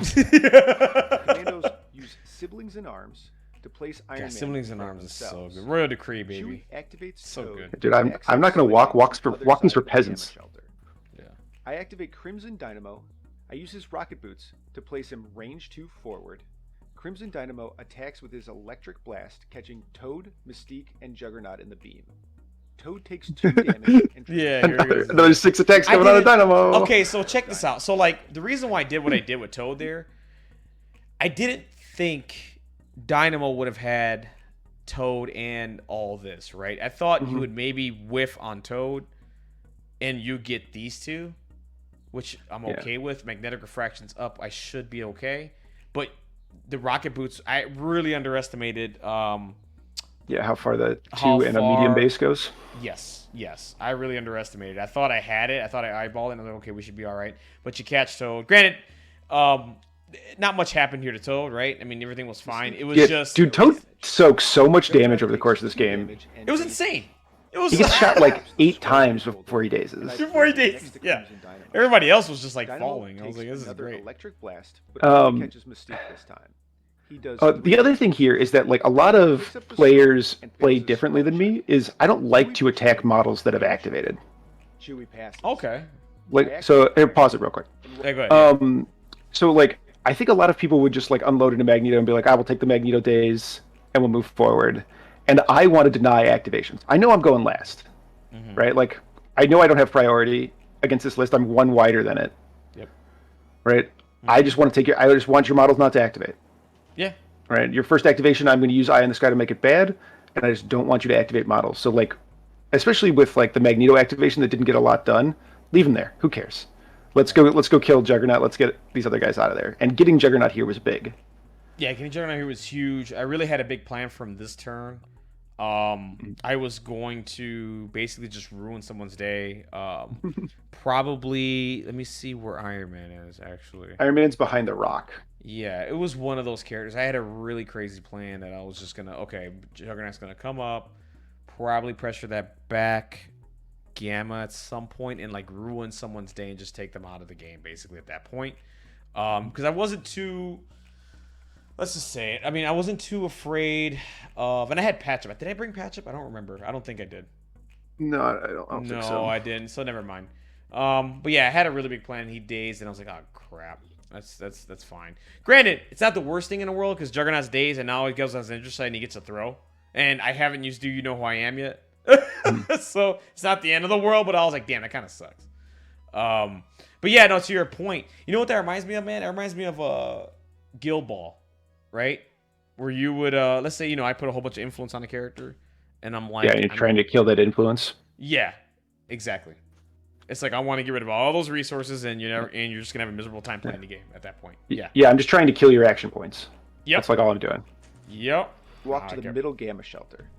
Commandos use Siblings in Arms to place Iron Yeah, Man Siblings in in front Arms of is so themselves. good. Royal Decree, Chewie baby. activates So Toad good. Dude, to I'm access not gonna the walk. switch on the other Walking's side for of the Gamma peasants. Shelter. Yeah. I activate Crimson Dynamo. I use his rocket boots to place him range 2 forward. Crimson Dynamo attacks with his electric blast, catching Toad, Mystique, and Juggernaut in the beam. Toad takes 2 damage and Yeah, here it goes. Another 6 attacks I coming out of didn't- Dynamo. Okay, so check this out. So like the reason why I did what I did with Toad there, I didn't think Dynamo would have had Toad and all this, right? I thought you would maybe whiff on Toad and you get these two, which I'm Yeah. okay with. Magnetic refraction's up. I should be okay. But the rocket boots, I really underestimated. Yeah, how far the 2 How and a medium far- base goes. Yes. I really underestimated it. I thought I had it. I thought I eyeballed it. And I was like, okay, we should be all right. But you catch Toad. Granted, not much happened here to Toad, right? I mean, everything was fine. It was Yeah, just... dude, Toad soaks so much damage over the course of this game. It was insane. It was... He gets shot like 8 times before he dazes. Before he dazes, yeah. Everybody else was just like falling. I was like, this is another great. electric blast, but only catches Mystique this time. He does The other thing here is that like a lot of players play differently than me. Is I don't like to attack models that have activated. Chewie passes. Okay. Like so, here, pause it real quick. Yeah, go ahead. So like I think a lot of people would just like unload into Magneto and be like, I will take the Magneto days and we'll move forward. And I want to deny activations. I know I'm going last, right? Like I know I don't have priority against this list. I'm 1 wider than it. Yep. Right. I just want to take your. I just want your models not to activate. Yeah. Right. Your first activation, I'm going to use Eye in the Sky to make it bad, and I just don't want you to activate models. So like, especially with like the Magneto activation that didn't get a lot done, leave him there. Who cares? Let's go kill Juggernaut. Let's get these other guys out of there. And getting Juggernaut here was big. Yeah, getting Juggernaut here was huge. I really had a big plan from this turn. I was going to basically just ruin someone's day. Probably, let me see where Iron Man is, actually. Iron Man's behind the rock. Yeah, it was one of those characters. I had a really crazy plan that I was just going to, okay, Juggernaut's going to come up, probably pressure that back Gamma at some point and like ruin someone's day and just take them out of the game basically at that point. Because I wasn't too... Let's just say it. I mean, I wasn't too afraid of... And I had Patch Up. Did I bring Patch Up? I don't remember. I don't think I did. No, I don't think so. No, I didn't. So never mind. But yeah, I had a really big plan. He dazed, and I was like, oh, crap. That's fine. Granted, it's not the worst thing in the world because Juggernaut's dazed, and now he goes on his interest side and he gets a throw. And I haven't used Do You Know Who I Am yet. So it's not the end of the world, but I was like, damn, that kind of sucks. But yeah, no, to your point. You know what that reminds me of, man? It reminds me of Guild Ball. Right? Where you would, let's say, I put a whole bunch of influence on a character, and I'm like... Yeah, you're trying to kill that influence. Yeah, exactly. It's like, I want to get rid of all those resources, and you're just going to have a miserable time playing the game at that point. Yeah. Yeah, I'm just trying to kill your action points. Yep. That's like all I'm doing. Yep. Walk to the middle Gamma Shelter.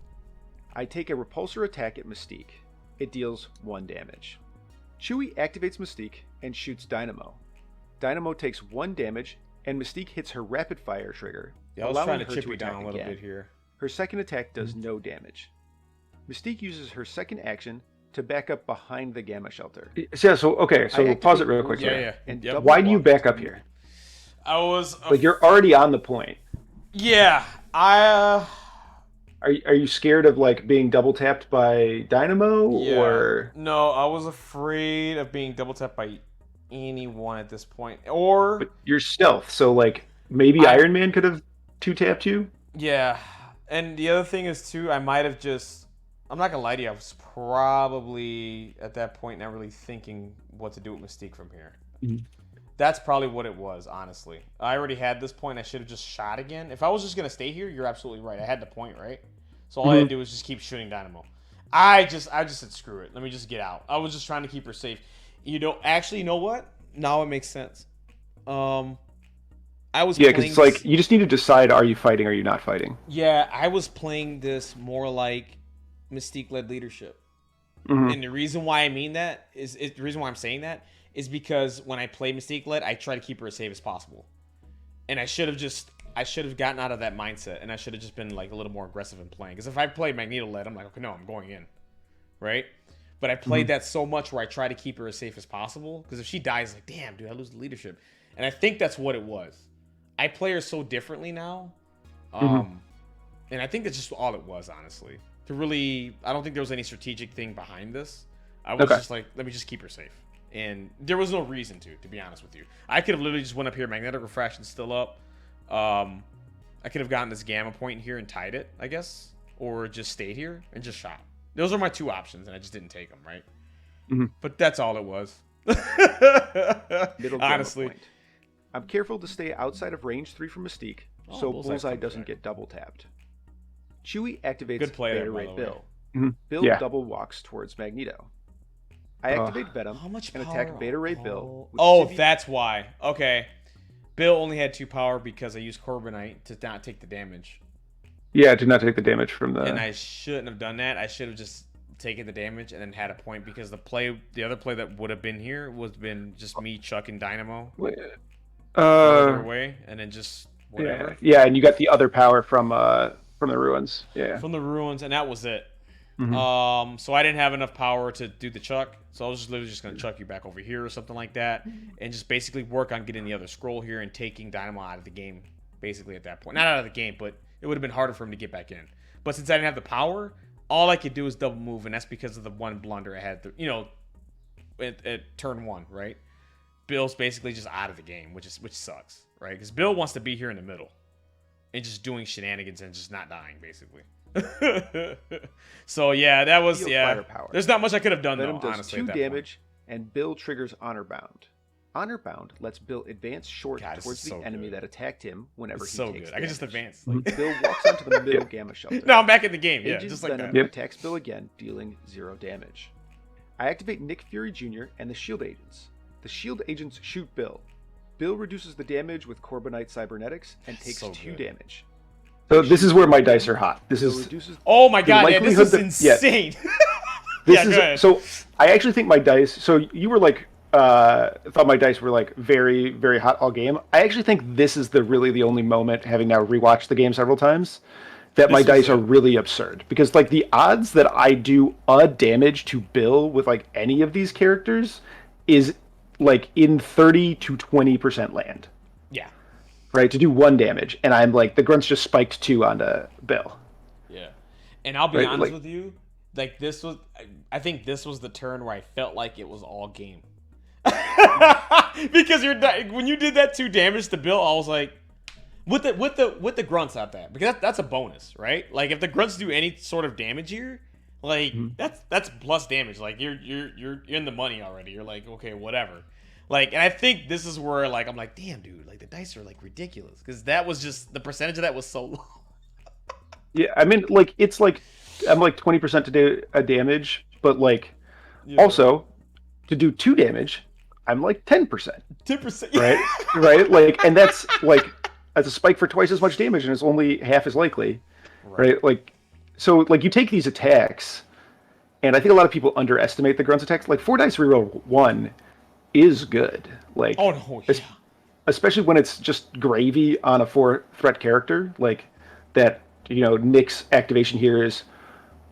I take a repulsor attack at Mystique. It deals 1 damage. Chewie activates Mystique and shoots Dynamo. Dynamo takes 1 damage, and Mystique hits her rapid fire trigger, Yeah, I was allowing trying to her chip to you down attack a little again. bit here. Her second attack does no damage. Mystique uses her second action to back up behind the Gamma Shelter. Yeah, so okay, I so activate pause it real quick Bullseye here. and Yep. double Why do you walk back to up the here? I was... Like you're already on the point. Yeah, I... Are you scared of like being double tapped by Dynamo Yeah. or No, I was afraid of being double tapped by anyone at this point. Or But you're stealth, so like maybe Iron Man could have 2-tapped you. yeah, and the other thing is too, I might have just. I'm not gonna lie to you. I was probably at that point not really thinking what to do with Mystique from here. Mhm. That's probably what it was, honestly. I already had this point. I should have just shot again. If I was just gonna stay here, you're absolutely right. I had the point, right? So all I had to do was just keep shooting Dynamo. I just said screw it. Let me just get out. I was just trying to keep her safe. Actually, you know what? Now it makes sense. I was Because playing it's like you just need to decide: are you fighting? Or are you not fighting? Yeah, I was playing this more like Mystique-led leadership. Mhm. And the reason why I mean that the reason why I'm saying that is because when I play Mystique-led, I try to keep her as safe as possible. And I should have gotten out of that mindset, and I should have just been like a little more aggressive in playing. Because if I play Magneto-led, I'm like, okay, no, I'm going in, right? But I played that so much where I try to keep her as safe as possible. Because if she dies, like, damn, dude, I lose the leadership. And I think that's what it was. I play her so differently now, and I think that's just all it was, honestly. I don't think there was any strategic thing behind this. I was just like, let me just keep her safe. And there was no reason to be honest with you. I could have literally just went up here, magnetic refraction still up. I could have gotten this gamma point here and tied it, I guess. Or just stayed here and just shot. Those are my two options, and I just didn't take them, right? Mm-hmm. But that's all it was. Middle Honestly. point. I'm careful to stay outside of range 3 from Mystique, so Bullseye comes doesn't back. get double tapped. Chewie activates Good play there, Beta by Ray the way. Bill. Mhm. Bill Yeah. double walks towards Magneto. I activate Venom How much and power? attack Beta Ray Bill. With Oh, Civi- that's why. Okay. Bill only had 2 power because I used Corbinite to not take the damage. Yeah, to not take the damage from the. And I shouldn't have done that. I should have just taken the damage and then had a point because the other play that would have been here would have been just me chucking Dynamo further away and then just whatever. Yeah, and you got the other power from the ruins. Yeah. From the ruins, and that was it. Mhm. So I didn't have enough power to do the chuck, so I was just literally just gonna chuck you back over here or something like that, and just basically work on getting the other scroll here and taking Dynamo out of the game. Basically at that point, not out of the game, but it would have been harder for him to get back in. But since I didn't have the power, all I could do is double move, and that's because of the one blunder I had. At turn 1, right? Bill's basically just out of the game, which sucks, right? Because Bill wants to be here in the middle and just doing shenanigans and just not dying, basically. So yeah, that was Firepower. There's not much I could have done Venom though, does honestly. 2 at that damage, and Bill triggers Honor Bound. Honor Bound lets Bill advance short God, this towards is the so enemy good. that attacked him whenever Point. It's he so takes good. I can just damage. advance. Bill walks onto the middle gamma shelter. No, I'm back in the game. Yeah, Agent just like Venom that. attacks Bill again, dealing 0 damage. I activate Nick Fury Jr. and the Shield Agents. The Shield Agents shoot Bill. Bill reduces the damage with Corbinite Cybernetics and takes So 2 good. damage. So this is where my dice are hot. This Bill is reduces. Oh my god, yeah, this likelihood is that- yeah. insane. this Yeah, is go ahead. so. I actually think my dice. So you were like thought my dice were like very very hot all game. I actually think this is really the only moment, having now rewatched the game several times, that my This dice is are it. really absurd, because like the odds that I do a damage to Bill with like any of these characters is like in 30 to 20% land, Yeah. right? To do 1 damage, and I'm like, the grunts just spiked 2 onto Bill. Yeah. And I'll be Right, honest like- with you, like I think this was the turn where I felt like it was all game. Because when you did that 2 damage to Bill, I was like, with the grunts out there, because that's a bonus, right? Like if the grunts do any sort of damage here, like that's plus damage. Like you're in the money already. You're like, okay, whatever. Like, and I think this is where like I'm like, damn, dude, like the dice are like ridiculous, because that was just the percentage of that was so low. Yeah, I mean, like it's like I'm like 20% to do a damage, but like also to do 2 damage, I'm like 10%, 10%, right? Right? Like, and that's a spike for twice as much damage, and it's only half as likely, right? Like, so like you take these attacks, and I think a lot of people underestimate the grunts attacks. Like 4 dice reroll 1 is good. Like, Oh no, yeah. especially when it's just gravy on a 4 threat character, like that. Nick's activation here is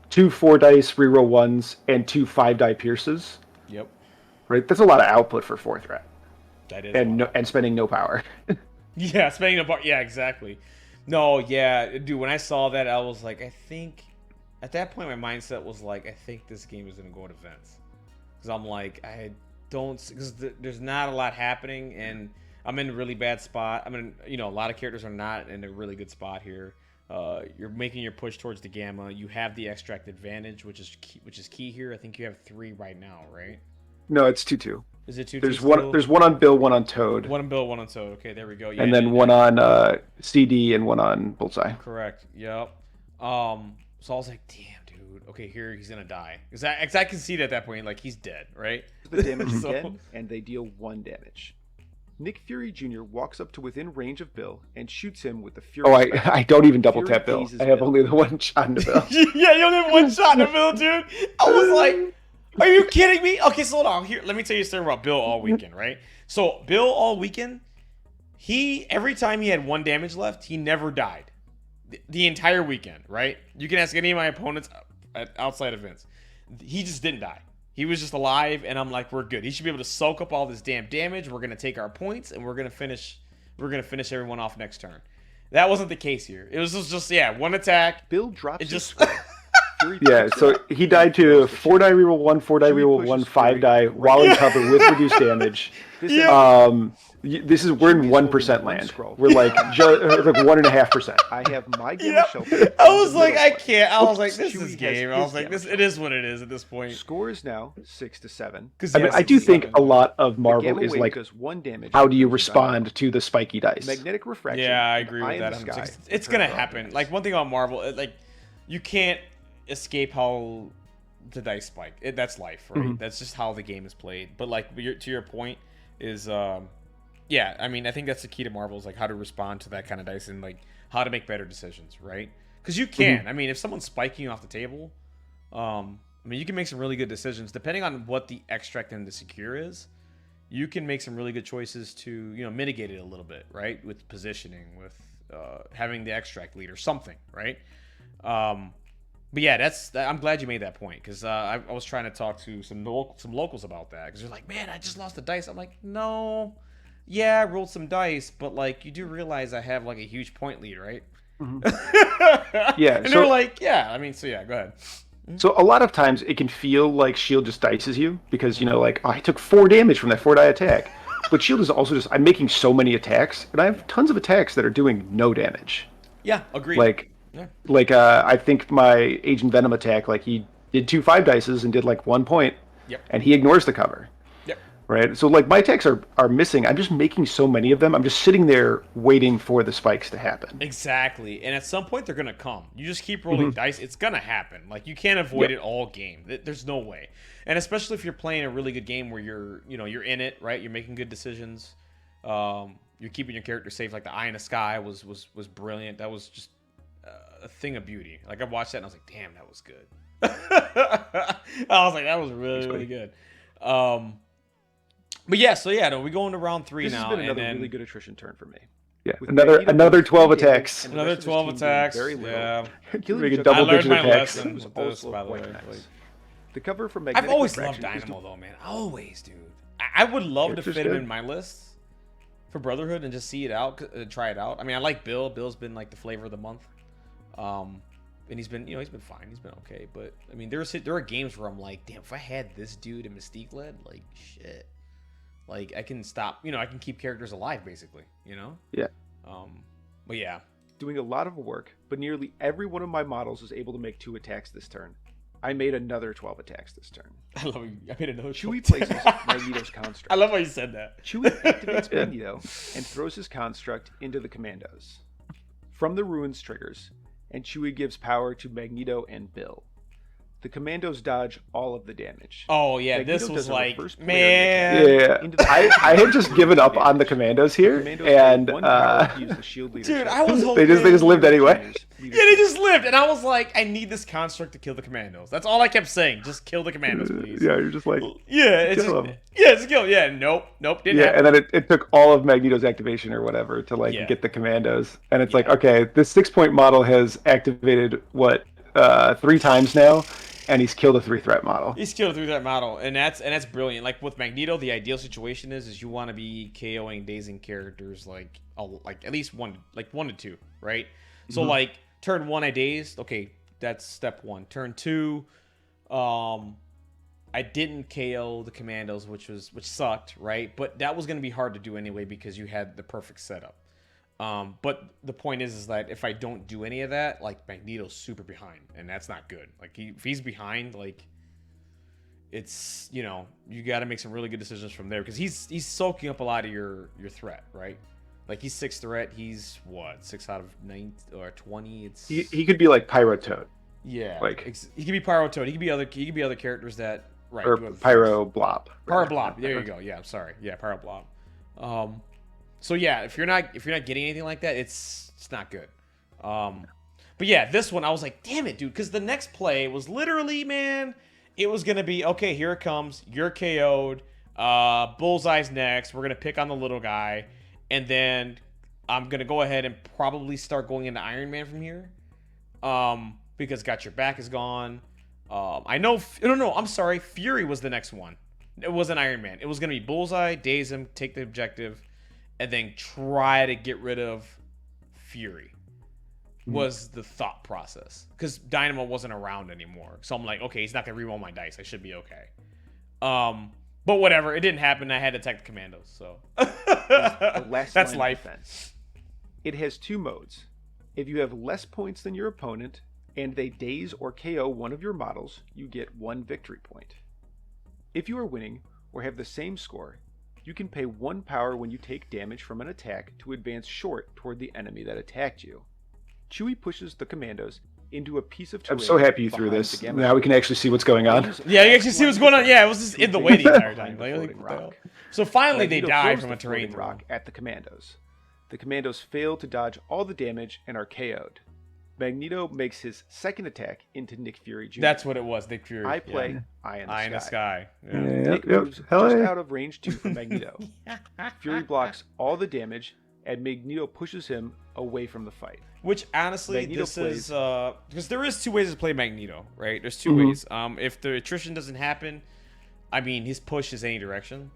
2 4 dice reroll 1s and 2 5 die pierces. Yep. Right, that's a lot of output for 4 threat, That is. and spending no power. Yeah, spending a bar. Yeah, exactly. No, yeah, dude. When I saw that, I was like, I think at that point my mindset was like, I think this game is gonna go to Vince, because I'm like, don't, because there's not a lot happening, and I'm in a really bad spot. I mean, you know, a lot of characters are not in a really good spot here. You're making your push towards the Gamma. You have the extract advantage, which is key here. I think you have 3 right now, right? No, it's 2-2. Is it 2-2? There's one. There's one on Bill, one on Toad. One on Bill, one on Toad. Okay, there we go. Yeah, and then one on CD and one on Bullseye. Correct. Yep. So I was like, damn, dude. Okay, here he's gonna die. Because I can see it at that point, like he's dead, right? The damage again, and they deal 1 damage. Nick Fury Jr. walks up to within range of Bill and shoots him with the Fury. Oh, I don't even double tap Bill. Fury I have Bill. only the one shot into Bill. Yeah, you only have 1 shot in the Bill, dude. I was like, are you kidding me? Okay, so hold on. Here, let me tell you a story about Bill all weekend, right? So Bill all weekend, every time he had 1 damage left, he never died. The entire weekend, right? You can ask any of my opponents outside of Vince. He just didn't die. He was just alive, and I'm like, we're good. He should be able to soak up all this damn damage. We're gonna take our points, and we're gonna finish everyone off next turn. That wasn't the case here. It was just 1 attack. Bill drops It just Yeah, so he died to 4-die reroll 1, 4-die reroll 1, 5-die while in cover with reduced damage. We're in 1% land. We're like 1.5%. I have my Gamma Shelter. I was like, I can't. I was like, this is game. I was like, it is what it is at this point. Score is now 6-7. I mean, I do think a lot of Marvel Gamma is Wave like, does 1 damage. how do you respond to the spiky dice? Magnetic refraction. Yeah, I and agree Eye with in that. the Sky. It's gonna happen. Like, one thing about Marvel, like, you can't escape how the dice spike. That's life, right? Mm-hmm. That's just how the game is played. But like, to your point is, yeah, I mean, I think that's the key to Marvel is like how to respond to that kind of dice and like how to make better decisions, right? Because you can. Mm-hmm. I mean, if someone's spiking you off the table, I mean, you can make some really good decisions depending on what the extract and the secure is. You can make some really good choices to, you know, mitigate it a little bit, right? With positioning, with having the extract lead or something, right? But yeah, I'm glad you made that point because I was trying to talk to some locals about that because they're like, man, I just lost the dice. I'm like, no, yeah, I rolled some dice, but like you do realize I have like a huge point lead, right? Yeah, and they're like, yeah, I mean, so yeah, go ahead. So a lot of times it can feel like Shield just dices you because, you know, like, oh, I took 4 damage from that 4-die attack. But Shield is also just, I'm making so many attacks, and I have tons of attacks that are doing no damage. Yeah, agreed. I think my Agent Venom attack, like, he did 2 5-dices and did, like, 1 point, and he ignores the cover. Yep. Right? So, like, my attacks are missing. I'm just making so many of them. I'm just sitting there waiting for the spikes to happen. Exactly. And at some point, they're going to come. You just keep rolling dice. It's going to happen. Like, you can't avoid it all game. There's no way. And especially if you're playing a really good game where you're in it, right? You're making good decisions. You're keeping your character safe. Like, the Eye in the Sky was brilliant. That was just a thing of beauty. Like, I watched that and I was like, damn, that was good. I was like, that was really, really good. But yeah, we go into round 3 this now. Has been another and then, really good attrition turn for me. Yeah, With another 12 attacks. and the another rest of his 12 team doing attacks. very little. Yeah. Killing Making each other I learned double-digit my attacks. lesson was with this, also by the way. quite nice. Like, The cover for Magnetic I've always loved Refraction is Dynamo, though, man. Always, dude. I would love to Character's fit him good. in my list for Brotherhood and just see it out, try it out. I mean, I like Bill. Bill's been like the flavor of the month. And he's been fine. He's been okay. But I mean, there are games where I'm like, damn, if I had this dude in Mystique led, like shit, like I can stop. I can keep characters alive, basically. Yeah. But yeah, doing a lot of work, but nearly every one of my models was able to make 2 attacks this turn. I made another 12 attacks this turn. I love you. I made another. Chewie places Magneto's construct. I love how you said that. Chewie activates Magneto and throws his construct into the commandos. From the ruins triggers, and Chewie gives power to Magneto and Bill. The commandos dodge all of the damage. Oh yeah, Magneto this was does a like, reverse polarity man. Yeah, into the- I had just given up on the commandos here, Commandos and gain 1 power to use the shield leadership. Dude, I was hoping they just lived anyway. Yeah, they just lived, and I was like, I need this construct to kill the commandos. That's all I kept saying. Just kill the commandos, please. Yeah, you're just like, Yeah, it's kill just, them. yeah, it's a kill. Yeah, nope, didn't yeah, happen. and then it took all of Magneto's activation or whatever to like Yeah. get the commandos, and it's like, okay, this 6-point model has activated 3 times now, and he's killed a 3-threat model. He's killed through that model, and that's brilliant. Like with Magneto, the ideal situation is you want to be KOing, dazing characters like at least 1 to 2, right? So like turn 1 I dazed, okay, that's step 1. Turn 2, I didn't KO the Commandos, which sucked, right? But that was going to be hard to do anyway because you had the perfect setup. But the point is that if I don't do any of that, like Magneto's super behind, and that's not good. Like if he's behind, like it's you got to make some really good decisions from there because he's soaking up a lot of your threat, right? Like he's 6 threat, he's what 6 out of 9 or 20. It's he could be like Pyro Toad. Yeah, like he could be Pyro Toad. He could be other characters that right or Pyro Blob. Pyro Blob. There you go. Yeah, I'm sorry. Yeah, Pyro Blob. So yeah, if you're not getting anything like that, it's not good. But yeah, this one I was like, damn it, dude, because the next play was literally, man, it was gonna be okay. Here it comes. You're KO'd. Bullseye's next. We're gonna pick on the little guy, and then I'm gonna go ahead and probably start going into Iron Man from here. Because Got Your Back is gone. I know. No. I'm sorry. Fury was the next one. It wasn't Iron Man. It was gonna be Bullseye, daze him, take the objective, and then try to get rid of Fury. Was the thought process because Dynamo wasn't around anymore. So I'm like, okay, he's not gonna reroll my dice. I should be okay. But whatever. It didn't happen. I had to attack the Commandos. So that's life. Defense. It has 2 modes. If you have less points than your opponent and they daze or KO one of your models, you get 1 victory point. If you are winning or have the same score, you can pay 1 power when you take damage from an attack to advance short toward the enemy that attacked you. Chewie pushes the Commandos into a piece of terrain. I'm so happy you threw this. Now we can actually see what's going on. Yeah, you actually see what's going on. Yeah, it was just in the way the entire time. So finally they die from a terrain rock at the Commandos. The Commandos fail to dodge all the damage and are KO'd. Magneto makes his second attack into Nick Fury Jr. That's what it was, Nick Fury. I play Eye in the Sky. Yeah. Nick moves just out of range 2 from Magneto. Fury blocks all the damage, and Magneto pushes him away from the fight. Which honestly, Magneto is because there is 2 ways to play Magneto, right? There's 2 ways. If the attrition doesn't happen, I mean his push is any direction.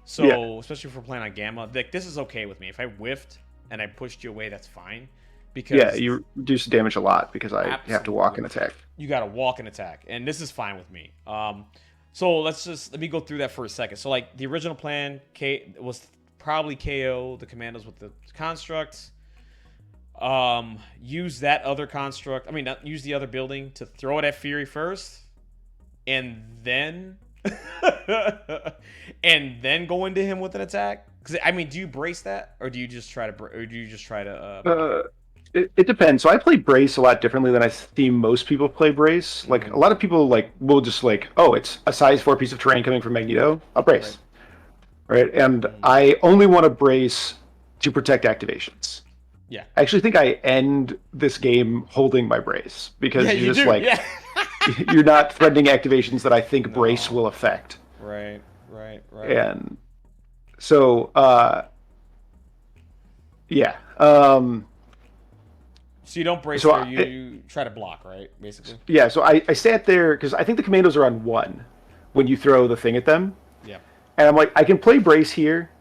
So especially if we're playing on Gamma, like this is okay with me. If I whiffed and I pushed you away, that's fine. Because you reduce the damage a lot because I have to walk and attack. You got to walk and attack, and this is fine with me. So let me go through that for a second. So like the original plan, was probably KO the Commandos with the constructs. Use that other construct. I mean, not use the other building to throw it at Fury first, and then go into him with an attack. Because I mean, do you brace that, or do you just try to? It depends. So I play brace a lot differently than I see most people play brace. Like a lot of people will just it's a size 4 piece of terrain coming from Magneto. I'll brace, right? And I only want to brace to protect activations. Yeah. I actually think I end this game holding my brace because you're just you're not threatening activations that I think brace will affect. Right. And so so you don't brace there, you try to block, right? Basically. Yeah, so I sat there because I think the Commandos are on 1 when you throw the thing at them. Yeah. And I'm like, I can play brace here,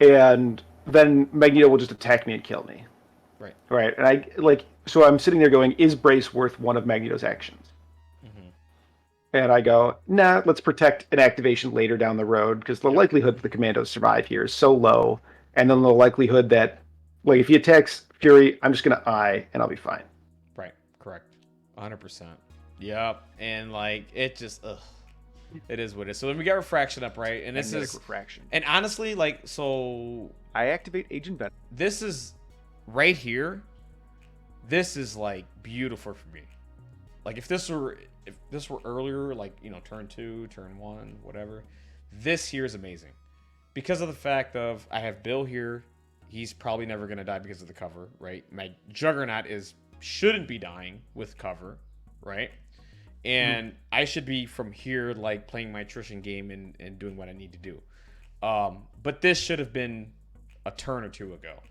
and then Magneto will just attack me and kill me. Right. And so I'm sitting there going, is brace worth 1 of Magneto's actions? Mm-hmm. And I go, nah, let's protect an activation later down the road because the likelihood that the Commandos survive here is so low, and then the likelihood that, if he attacks Fury, I'm just going to eye, and I'll be fine. Right. Correct. 100%. Yep. And, it just, it is what it is. So then we got refraction up, right? And this is refraction. And honestly, so I activate Agent Venom. This is right here. This is, beautiful for me. If this were earlier, turn 2, turn 1, whatever, this here is amazing. Because of the fact of I have Bill here. He's probably never going to die because of the cover, right? My Juggernaut shouldn't be dying with cover, right? And I should be from here, playing my attrition game and doing what I need to do. But this should have been a turn or 2 ago,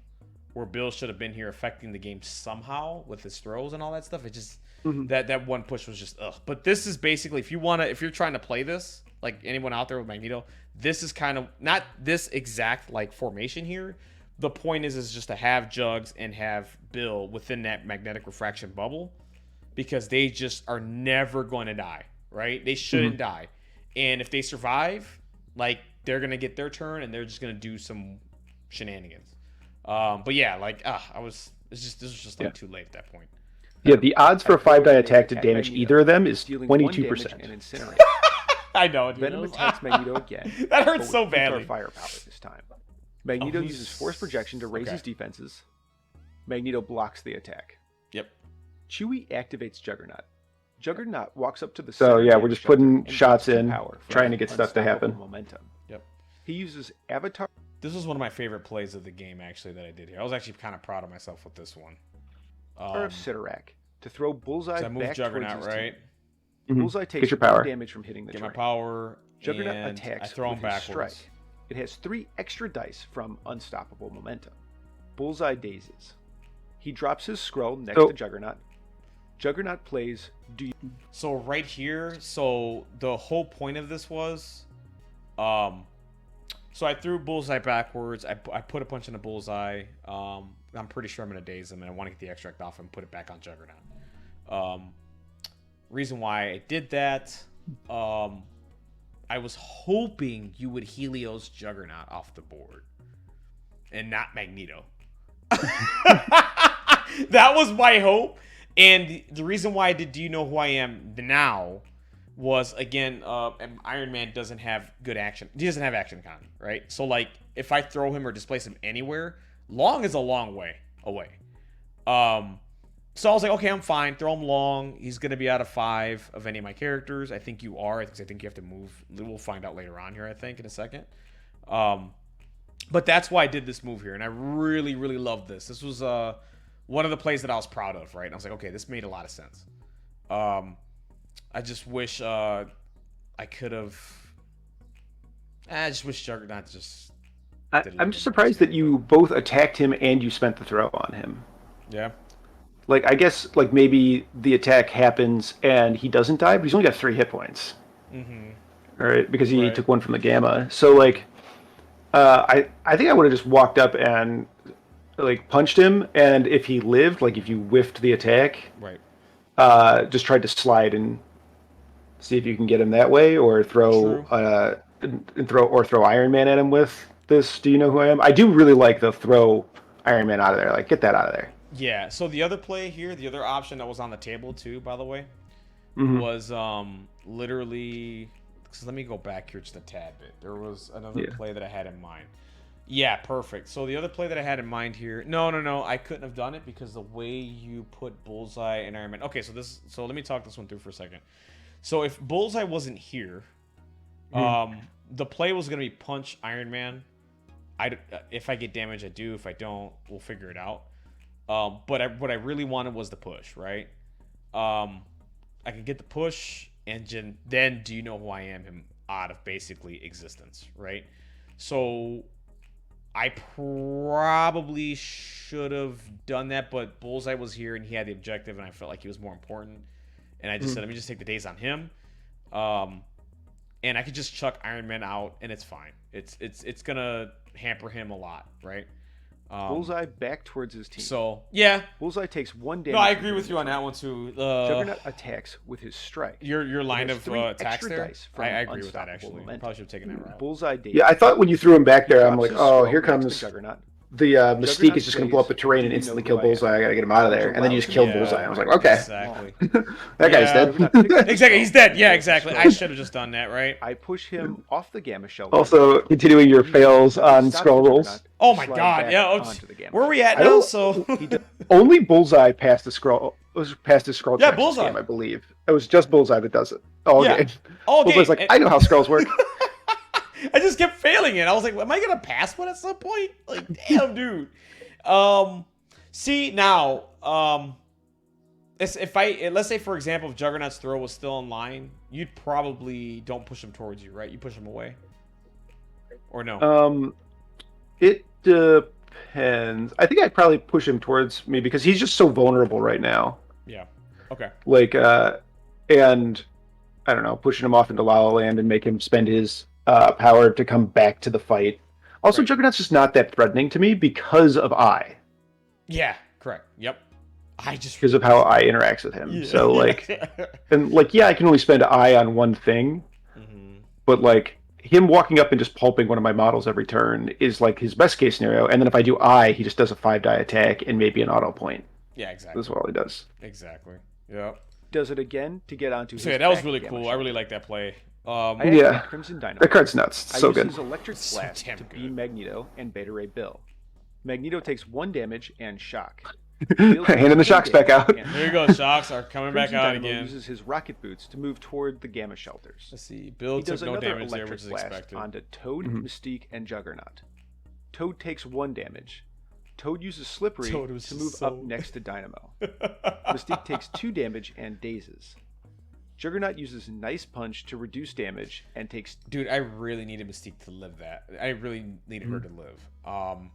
where Bill should have been here affecting the game somehow with his throws and all that stuff. It just that one push was just ugh. But this is basically if you're trying to play this, anyone out there with Magneto, this is kind of not this exact formation here. The point is just to have Jugs and have Bill within that magnetic refraction bubble because they just are never going to die, right? They shouldn't die. and if they survive, like they're gonna get their turn, and they're just gonna do some shenanigans. But yeah, like this was just like too late at that point. Yeah, the odds for a 5-die attack to damage either of them is dealing 22%. and incinerate. I know, dude. Venom attacks Magneto again. That hurts but so with badly. firepower this time. Magneto uses force projection to raise his defenses. Magneto blocks the attack. Yep. Chewie activates Juggernaut. Juggernaut walks up to the So center yeah, damage we're just shelter putting and shots gains in, power from trying to get stuff to unstoppable happen. Momentum. Yep. He uses Avatar. This was one of my favorite plays of the game, actually, that I did here. I was actually kind of proud of myself with this one. Of Sidorak to throw Bullseye So I moved back Juggernaut, towards his right? team. Mhm. Bullseye Get takes your power. 1 damage from hitting the Get terrain. my power, Juggernaut and attacks I throw him with his backwards. strike. It has 3 extra dice from Unstoppable Momentum. Bullseye dazes. He drops his scroll next to Juggernaut. Juggernaut plays Do You... So right here, so the whole point of this was, so I threw Bullseye backwards. I put a punch in the Bullseye. I'm pretty sure I'm going to daze him, and I want to get the extract off and put it back on Juggernaut. Reason why I did that, I was hoping you would Helios Juggernaut off the board and not Magneto. That was my hope. And the reason why I did Do You Know Who I Am now was, again, Iron Man doesn't have good action. He doesn't have action con, right? So, like, if I throw him or displace him anywhere, long is a long way away. So I was like, okay, I'm fine. Throw him long. He's going to be out of 5 of any of my characters. I think you are. I think you have to move. We'll find out later on here, I think, in a second. But that's why I did this move here, and I really, really loved this. This was one of the plays that I was proud of, right? And I was like, okay, this made a lot of sense. I just wish I could have... I just wish Juggernaut just... I'm just surprised that you both attacked him and you spent the throw on him. Yeah. Like, I guess, like, maybe the attack happens and he doesn't die, but he's only got 3 hit points. Mm-hmm. Right? Because he took 1 from the Gamma. So, like, I think I would have just walked up and, like, punched him, and if he lived, like, if you whiffed the attack, just tried to slide and see if you can get him that way, or throw Iron Man at him with this. Do you know who I am? I do really like the throw Iron Man out of there. Like, get that out of there. Yeah. So the other play here, the other option that was on the table too, by the way, was literally. So let me go back here just a tad bit. There was another play that I had in mind. Yeah, perfect. So the other play that I had in mind here, no, I couldn't have done it because the way you put Bullseye and Iron Man. Okay, so let me talk this one through for a second. So if Bullseye wasn't here, the play was gonna be punch Iron Man. If I get damage, I do. If I don't, we'll figure it out. But what I really wanted was the push, right? I could get the push, and then Do You Know Who I Am him out of basically existence, right? So I probably should have done that, but Bullseye was here and he had the objective, and I felt like he was more important. And I just said, let me just take the days on him. And I could just chuck Iron Man out, and it's fine. It's gonna hamper him a lot, right? Bullseye back towards his team. So yeah, Bullseye takes 1 damage. no, I agree with you on that one too. Juggernaut attacks with his strike. Your line of attacks there. I agree with that Unstoppable actually. Momentum. Probably should have taken that route. Bullseye dazes. Yeah, I thought when you threw him back there, I'm like, oh, here Drops his comes scroll next to Juggernaut. the Mystique is just going to blow up the terrain and instantly kill Bullseye. I got to get him out of there. And then you just killed Bullseye. I was like, okay. Exactly. That guy's dead. Exactly, he's dead. Yeah, exactly. I should have just done that, right? I push him off the Gamma shelter. Also, continuing your fails on scroll rolls. Oh my god, yeah. Where are we at I now? don't- So Only Bullseye passed the scroll. Was past his scroll. Yeah, checks this Bullseye. game, I believe. It was just Bullseye that does it. All Yeah. game. all Bullseye's game. like, I know how scrolls work. I just kept failing it. I was like, am I gonna pass one at some point? Like, damn, dude. See now, let's say for example, if Juggernaut's throw was still in line, you'd probably don't push him towards you, right? You push him away, or no? It depends. I think I'd probably push him towards me because he's just so vulnerable right now. Yeah. Okay. Like, and I don't know, pushing him off into La La Land and make him spend his power to come back to the fight. Also, Right. Juggernaut's just not that threatening to me because of I. Yeah. Correct. Yep. I just Because of how I interacts with him. Yeah. So, like, and like, yeah, I can only spend I on one thing, but like him walking up and just pulping one of my models every turn is like his best case scenario. And then if I do he just does a 5-die attack and maybe an auto point. Yeah, That's exactly. all he does. Exactly. Yep. Does it again to get onto So his yeah, that was back really gamma cool. I shelter. really like that play. I Yeah. activate Crimson Dynamo. That card's nuts. It's I so use good. his electric So blast damn to good. beam Magneto and Beta Ray Bill. Magneto takes 1 damage and shock. Handing the shocks back out. Here you go. Shocks are coming Crimson back out Dynamo again. uses his rocket boots to move toward the gamma shelters. Let's see. Bill He took does no another damage there, electric which is blast expected. onto Toad, Mystique, and Juggernaut. Toad takes 1 damage. Toad uses Slippery Toad was to move so- up next to Dynamo. Mystique takes 2 damage and dazes. Juggernaut uses Nice Punch to reduce damage and takes... Dude, I really needed Mystique to live that. I really needed her to live.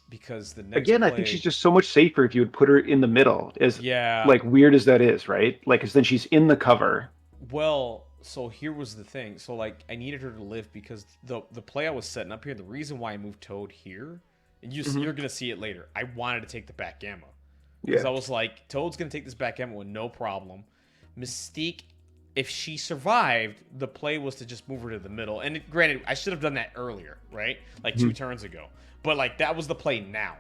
Because the next Again, I play, think she's just so much safer if you would put her in the middle. As yeah. like weird as that is, right? Like, because then she's in the cover. Well, so here was the thing. So like, I needed her to live because the play I was setting up here. The reason why I moved Toad here, and you're gonna see it later. I wanted to take the back gamma because I was like, Toad's gonna take this back gamma with no problem. Mystique, if she survived, the play was to just move her to the middle. And granted, I should have done that earlier, right? Like 2 turns ago. But like that was the play now.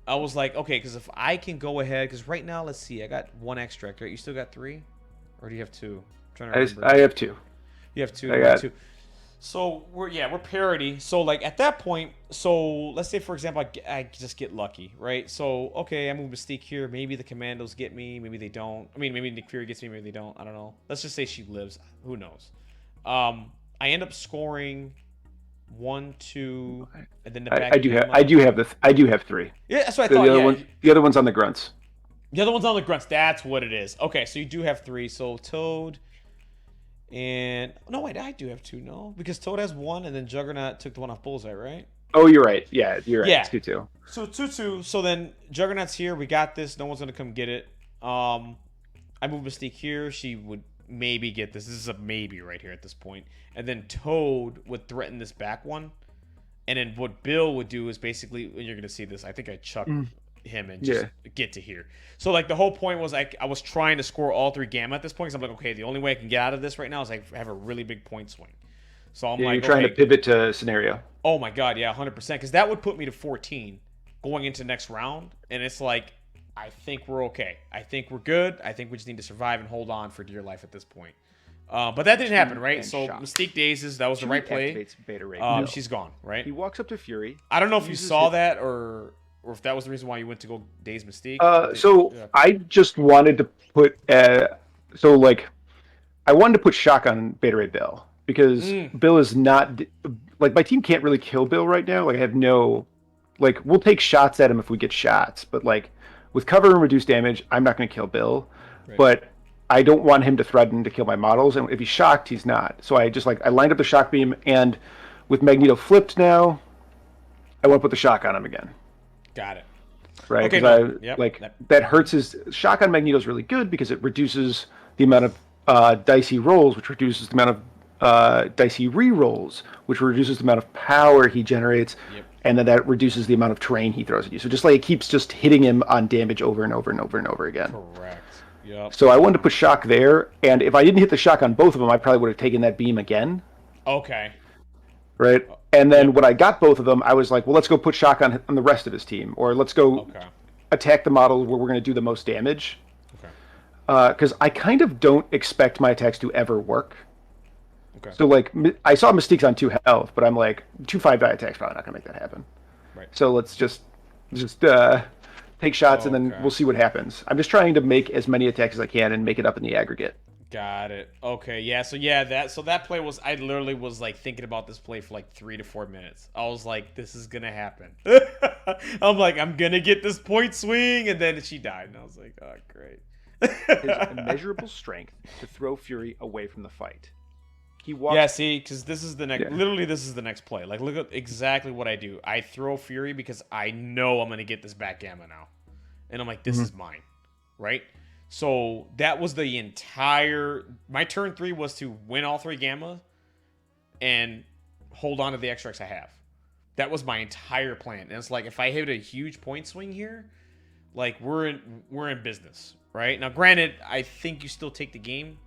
I was like, okay, because if I can go ahead, because right now, let's see, I got 1 extract, right? You still got 3, or do you have 2? I'm trying to remember. I have 2. You have 2. I got 2. So we're parity. So like at that point, so let's say for example, I just get lucky, right? So okay, I move Mystique here. Maybe the Commandos get me. Maybe they don't. I mean, maybe Nick Fury gets me. Maybe they don't. I don't know. Let's just say she lives. Who knows? I end up scoring 1, 2, and then the back. I do have 3. Yeah, that's what I The thought. other the other one's on the grunts. The other one's on the grunts. That's what it is. Okay, so you do have 3. So Toad. And no, wait, I do have 2, no, because Toad has 1, and then Juggernaut took the 1 off Bullseye, right? Oh, you're right. Yeah, you're right. Yeah. It's 2-2. So 2-2. So then Juggernaut's here. We got this. No one's gonna come get it. I move Mystique here. She would maybe get this. This is a maybe right here at this point. And then Toad would threaten this back one. And then what Bill would do is basically, and you're gonna see this. I think I chucked him and just get to here. So like the whole point was I was trying to score all 3 gamma at this point. Because I'm like, okay, the only way I can get out of this right now is I have a really big point swing. So I'm like, you're trying to pivot to scenario. Oh my god, yeah, 100%. Because that would put me to 14 going into next round, and it's like, I think we're okay. I think we're good. I think we just need to survive and hold on for dear life at this point. But that didn't happen, right? And So shock. Mystique dazes. That was the right play. Activates Beta Ray Bill. She's gone, right? He walks up to Fury. I don't know if you uses saw his- that or if that was the reason why you went to go daze Mystique. Yeah. I just wanted to put I wanted to put shock on Beta Ray Bill because Bill is not like my team can't really kill Bill right now. Like I have no we'll take shots at him if we get shots, but like with cover and reduced damage, I'm not going to kill Bill. Right. But I don't want him to threaten to kill my models, and if he's shocked, he's not. So I just I lined up the shock beam, and with Magneto flipped now, I want to put the shock on him again. Got it. Right? Okay, Because no, that hurts his shock on Magneto is really good because it reduces the amount of dicey rolls, which reduces the amount of dicey re-rolls, which reduces the amount of power he generates, and then that reduces the amount of terrain he throws at you. So just it keeps just hitting him on damage over and over and over and over again. Correct. Yep. So I wanted to put shock there, and if I didn't hit the shock on both of them, I probably would have taken that beam again. Okay. Right? And then when I got both of them, I was like, well, let's go put shock on the rest of his team, or let's go attack the model where we're going to do the most damage. Okay. Because I kind of don't expect my attacks to ever work. Okay. So I saw Mystique's on 2 health, but I'm like 2 5-die attacks probably not going to make that happen. Right. So let's just take shots and then we'll see what happens. I'm just trying to make as many attacks as I can and make it up in the aggregate. Got it. Okay, yeah. So that play was, I literally was like thinking about this play for like 3 to 4 minutes. I was like, this is gonna happen. I'm like, I'm gonna get this point swing, and then she died, and I was like, oh great. His immeasurable strength to throw Fury away from the fight. He walks. Yeah, see, because this is the next. Literally, this is the next play. Like, look at exactly what I do. I throw Fury because I know I'm gonna get this back gamma now, and I'm like, this is mine, right? So that was the entire. My turn 3 was to win all 3 gamma, and hold on to the extracts I have. That was my entire plan. And it's like, if I hit a huge point swing here, like we're in business, right? Now, granted, I think you still take the game,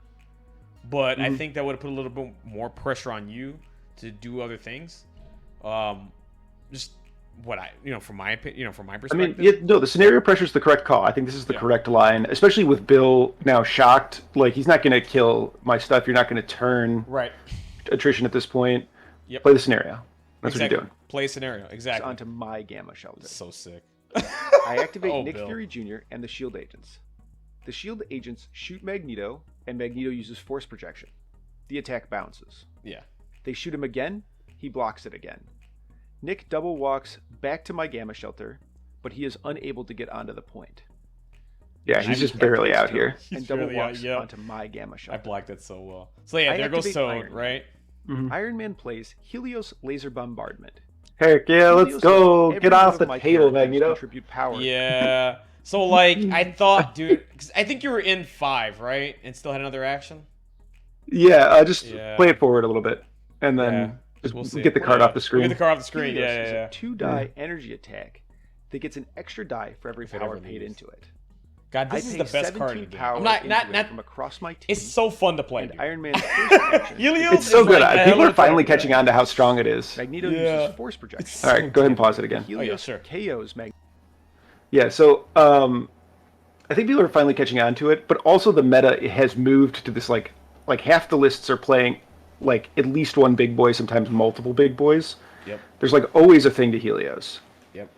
but I think that would have put a little bit more pressure on you to do other things. Just what from my opinion, from my I perspective. mean, no, the scenario pressure is the correct call. I think this is the correct line, especially with Bill now shocked. Like, he's not going to kill my stuff. You're not going to turn attrition at this point. Yep. Play the scenario. That's what you're doing. Play a scenario. Exactly. Onto my Gamma Shelter. It's so sick. I activate Nick Bill. Fury Jr. and the Shield Agents. The Shield Agents shoot Magneto, and Magneto uses Force Projection. The attack bounces. Yeah. They shoot him again. He blocks it again. Nick double walks back to my Gamma Shelter, but he is unable to get onto the point. Yeah, he's just barely out here. And double walks onto my Gamma Shelter. I blocked it so well. So yeah, there goes Toad, right? Iron Man plays Helios Laser Bombardment. Heck yeah, let's go. Get off the table, Magneto. Contribute power. Yeah. So like, I thought, dude, 'cause I think you were in 5, right? And still had another action? Yeah, just play it forward a little bit. And then we'll see. Get the card off the screen. Get the card off the screen, Helios is a 2-die energy attack that gets an extra die for every power paid into it. God, this is the best card in the game. I'm not from across my team. It's so fun to play. And Iron Man's first action. Helios it's so good. Like people are finally catching on to how strong it is. Magneto uses Force Projection. All right, go ahead and pause it again. Helios KOs Magneto. Yeah, so I think people are finally catching on to it, but also the meta has moved to this like half the lists are playing like at least one big boy, sometimes multiple big boys. Yep. There's like always a thing to Helios. Yep.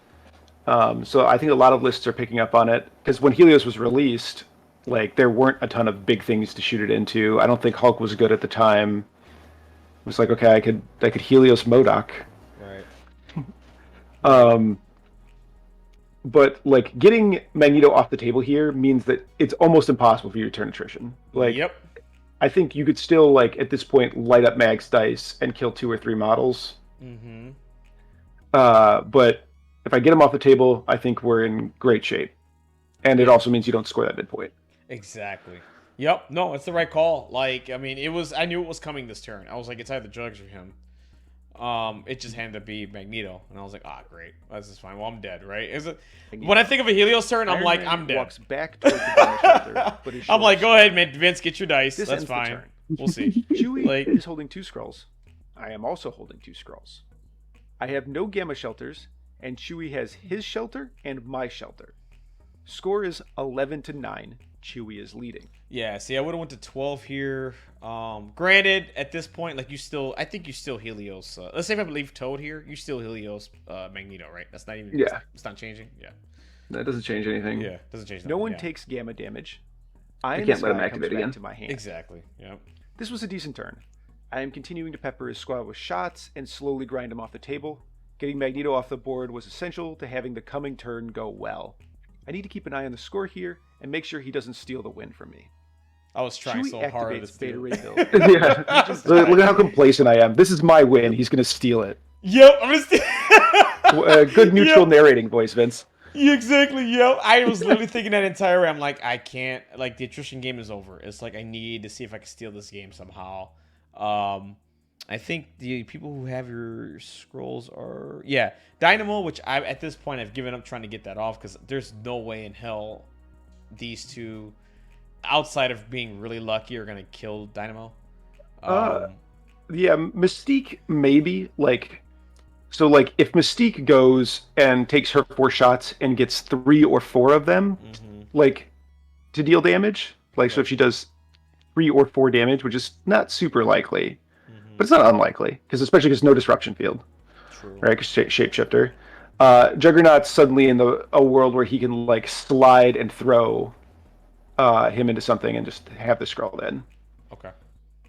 So I think a lot of lists are picking up on it because when Helios was released, like there weren't a ton of big things to shoot it into. I don't think Hulk was good at the time. It was like, okay, I could Helios MODOK. Right. But like getting Magneto off the table here means that it's almost impossible for you to turn attrition. Like, I think you could still like at this point light up Mag's dice and kill 2 or 3 models. Mm-hmm. But if I get him off the table, I think we're in great shape. And it also means you don't score that midpoint. Exactly. Yep. No, it's the right call. Like, I mean, I knew it was coming this turn. I was like, it's either Jugs or him. It just had to be Magneto, and I was like, great, this is fine. Well, I'm dead, right? When I think of a Helios turn, I'm like, I'm dead. Walks back towards the Gamma Shelter, but I'm like, go ahead, man, Vince, get your dice. That's fine. We'll see. Chewie is holding 2 scrolls. I am also holding 2 scrolls. I have no Gamma Shelters, and Chewie has his shelter and my shelter. Score is 11-9. Chewie is leading. Yeah, see, I would have went to 12 here. Granted, at this point, like I think you still Helios. Let's say if I leave Toad here, you still Helios Magneto, right? That's not even. Yeah. It's not changing. Yeah. That doesn't change anything. Yeah, doesn't change. No one takes gamma damage. I can't let him activate again. To my hand. Exactly. Yep. This was a decent turn. I am continuing to pepper his squad with shots and slowly grind him off the table. Getting Magneto off the board was essential to having the coming turn go well. I need to keep an eye on the score here and make sure he doesn't steal the win from me. I was trying Chewie so hard to activates steal. Beta Ray Bill. Yeah. Look at how complacent I am. This is my win. He's going to steal it. Yep, I'm gonna steal. Good neutral narrating voice, Vince. Yeah, exactly. Yep. I was literally thinking that entire way. I'm like, I can't. Like, the attrition game is over. It's like I need to see if I can steal this game somehow. I think the people who have your scrolls are Dynamo, which I at this point I've given up trying to get that off because there's no way in hell these two, outside of being really lucky, are gonna kill Dynamo. Yeah, Mystique maybe so if Mystique goes and takes her 4 shots and gets 3 or 4 of them, to deal damage, so if she does 3 or 4 damage, which is not super likely. But it's not unlikely, especially because no disruption field. True. Right? Because shapeshifter. Juggernaut's suddenly in a world where he can slide and throw him into something and just have the scroll then. Okay.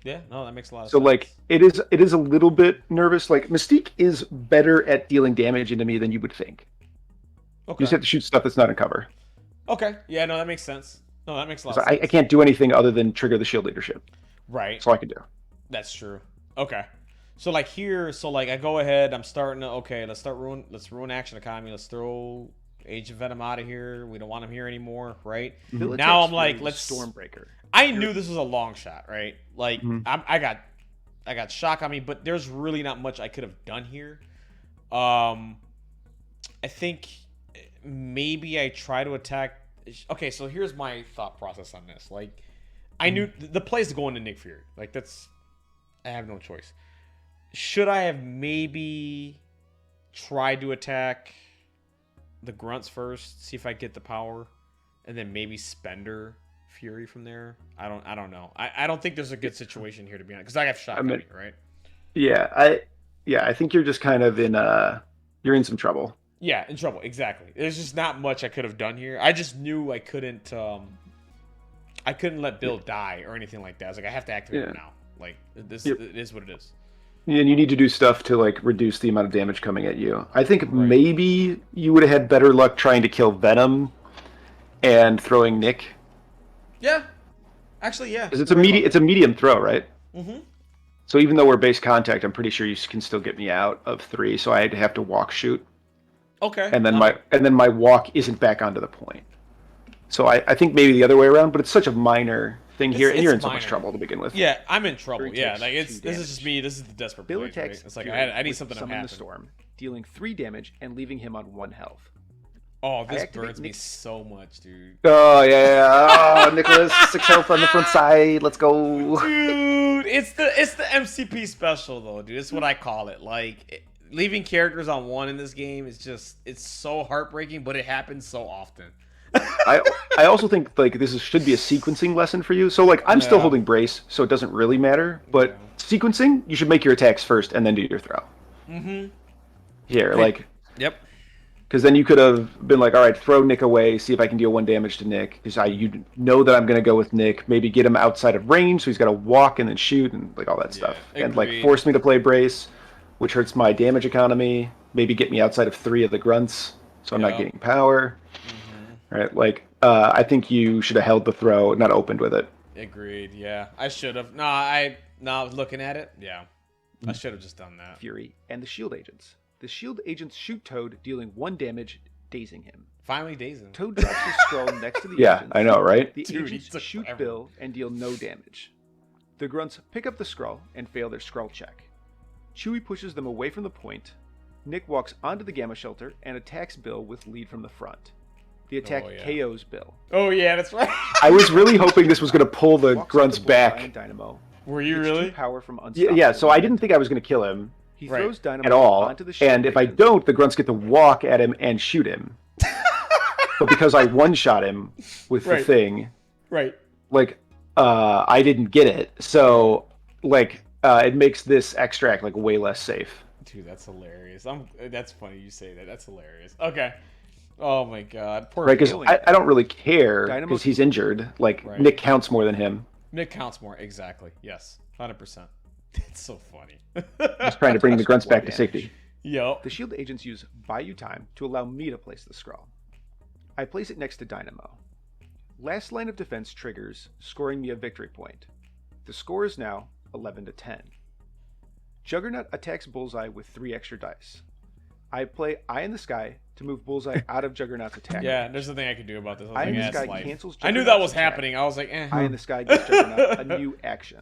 Yeah, no, that makes a lot of sense. So it is a little bit nervous. Mystique is better at dealing damage into me than you would think. Okay. You just have to shoot stuff that's not in cover. Okay. Yeah, no, that makes sense. No, that makes a lot of sense. I can't do anything other than trigger the shield leadership. Right. That's all I can do. That's true. Okay. So here, I go ahead, I'm starting to, let's ruin Action Economy. Let's throw Agent Venom out of here. We don't want him here anymore, right? Mm-hmm. Now I'm like, let's Stormbreaker. I knew this was a long shot, right? I got shock on me, but there's really not much I could have done here. I think maybe I try to attack. Okay, so here's my thought process on this. I knew the play is going to Nick Fury. Like I have no choice. Should I have maybe tried to attack the grunts first, see if I get the power, and then maybe Spender Fury from there? I don't know. I don't think there's a good situation here, to be honest, because I have shot coming, right? I think you're just kind of you're in some trouble. Yeah, in trouble, exactly. There's just not much I could have done here. I just knew I couldn't let Bill die or anything like that. I was like, I have to activate it now. Like this, it is what it is. And you need to do stuff to like reduce the amount of damage coming at you. I think maybe you would have had better luck trying to kill Venom and throwing Nick. Yeah, actually, yeah. Because it's a medium throw, right? Mm-hmm. So even though we're base contact, I'm pretty sure you can still get me out of 3. So I'd have to walk shoot. Okay. And then my walk isn't back onto the point. So I think maybe the other way around, but it's such a minor thing here, and you're in so much trouble to begin with. Yeah, I'm in trouble. Yeah, like this is just me. This is the desperate Bill place, attacks right? It's like Fury I need something to summon happen. the storm, dealing 3 damage and leaving him on 1 health. Oh, this burns me so much, dude. Oh yeah. Oh, Nicholas, 6 health on the front side. Let's go. Dude, it's the MCP special though, dude. It's what I call it. Like leaving characters on 1 in this game is just it's so heartbreaking, but it happens so often. I also think like should be a sequencing lesson for you. So like I'm still holding brace, so it doesn't really matter. But sequencing, you should make your attacks first and then do your throw. Mm-hmm. Here, like. Yep. Because then you could have been like, all right, throw Nick away, see if I can deal 1 damage to Nick. Because you know that I'm going to go with Nick. Maybe get him outside of range, so he's got to walk and then shoot and like all that stuff. And like force me to play brace, which hurts my damage economy. Maybe get me outside of 3 of the grunts, so I'm not getting power. Mm-hmm. Right? Like, I think you should have held the throw, not opened with it. Agreed. Yeah, I should have. I was looking at it. Yeah, I should have just done that. Fury and the shield agents. The shield agents shoot Toad, dealing 1 damage, dazing him. Finally dazing. Toad drops his scroll next to the agents. I know, right? The agents shoot Bill and deal no damage. The grunts pick up the scroll and fail their scroll check. Chewie pushes them away from the point. Nick walks onto the gamma shelter and attacks Bill with lead from the front. The attack KOs Bill. Oh yeah, that's right. I was really hoping this was going to pull the grunts back. Dynamo. Were you really? Power from yeah, so I didn't think I was going to kill him. He throws Dynamo at all, onto the shield and if I don't, the grunts get to walk at him and shoot him. But because I one-shot him with the thing, like I didn't get it, so like it makes this extract like way less safe. Dude, that's hilarious. That's funny you say that. That's hilarious. Okay. Oh my god. Poor because I don't really care because he's injured. Like Nick counts more than him. Nick counts more, exactly. Yes, 100%. It's so funny. Just trying to bring the grunts back to safety. Yep. The shield agents use Buy You Time to allow me to place the scroll. I place it next to Dynamo. Last line of defense triggers, scoring me a victory point. The score is now 11-10. Juggernaut attacks Bullseye with 3 extra dice. I play Eye in the Sky to move Bullseye out of Juggernaut's attack. Yeah, there's nothing I can do about this. Eye in the Sky cancels Juggernaut's I knew that was attack. happening. I was like, eh. Eye in the Sky gives Juggernaut a new action.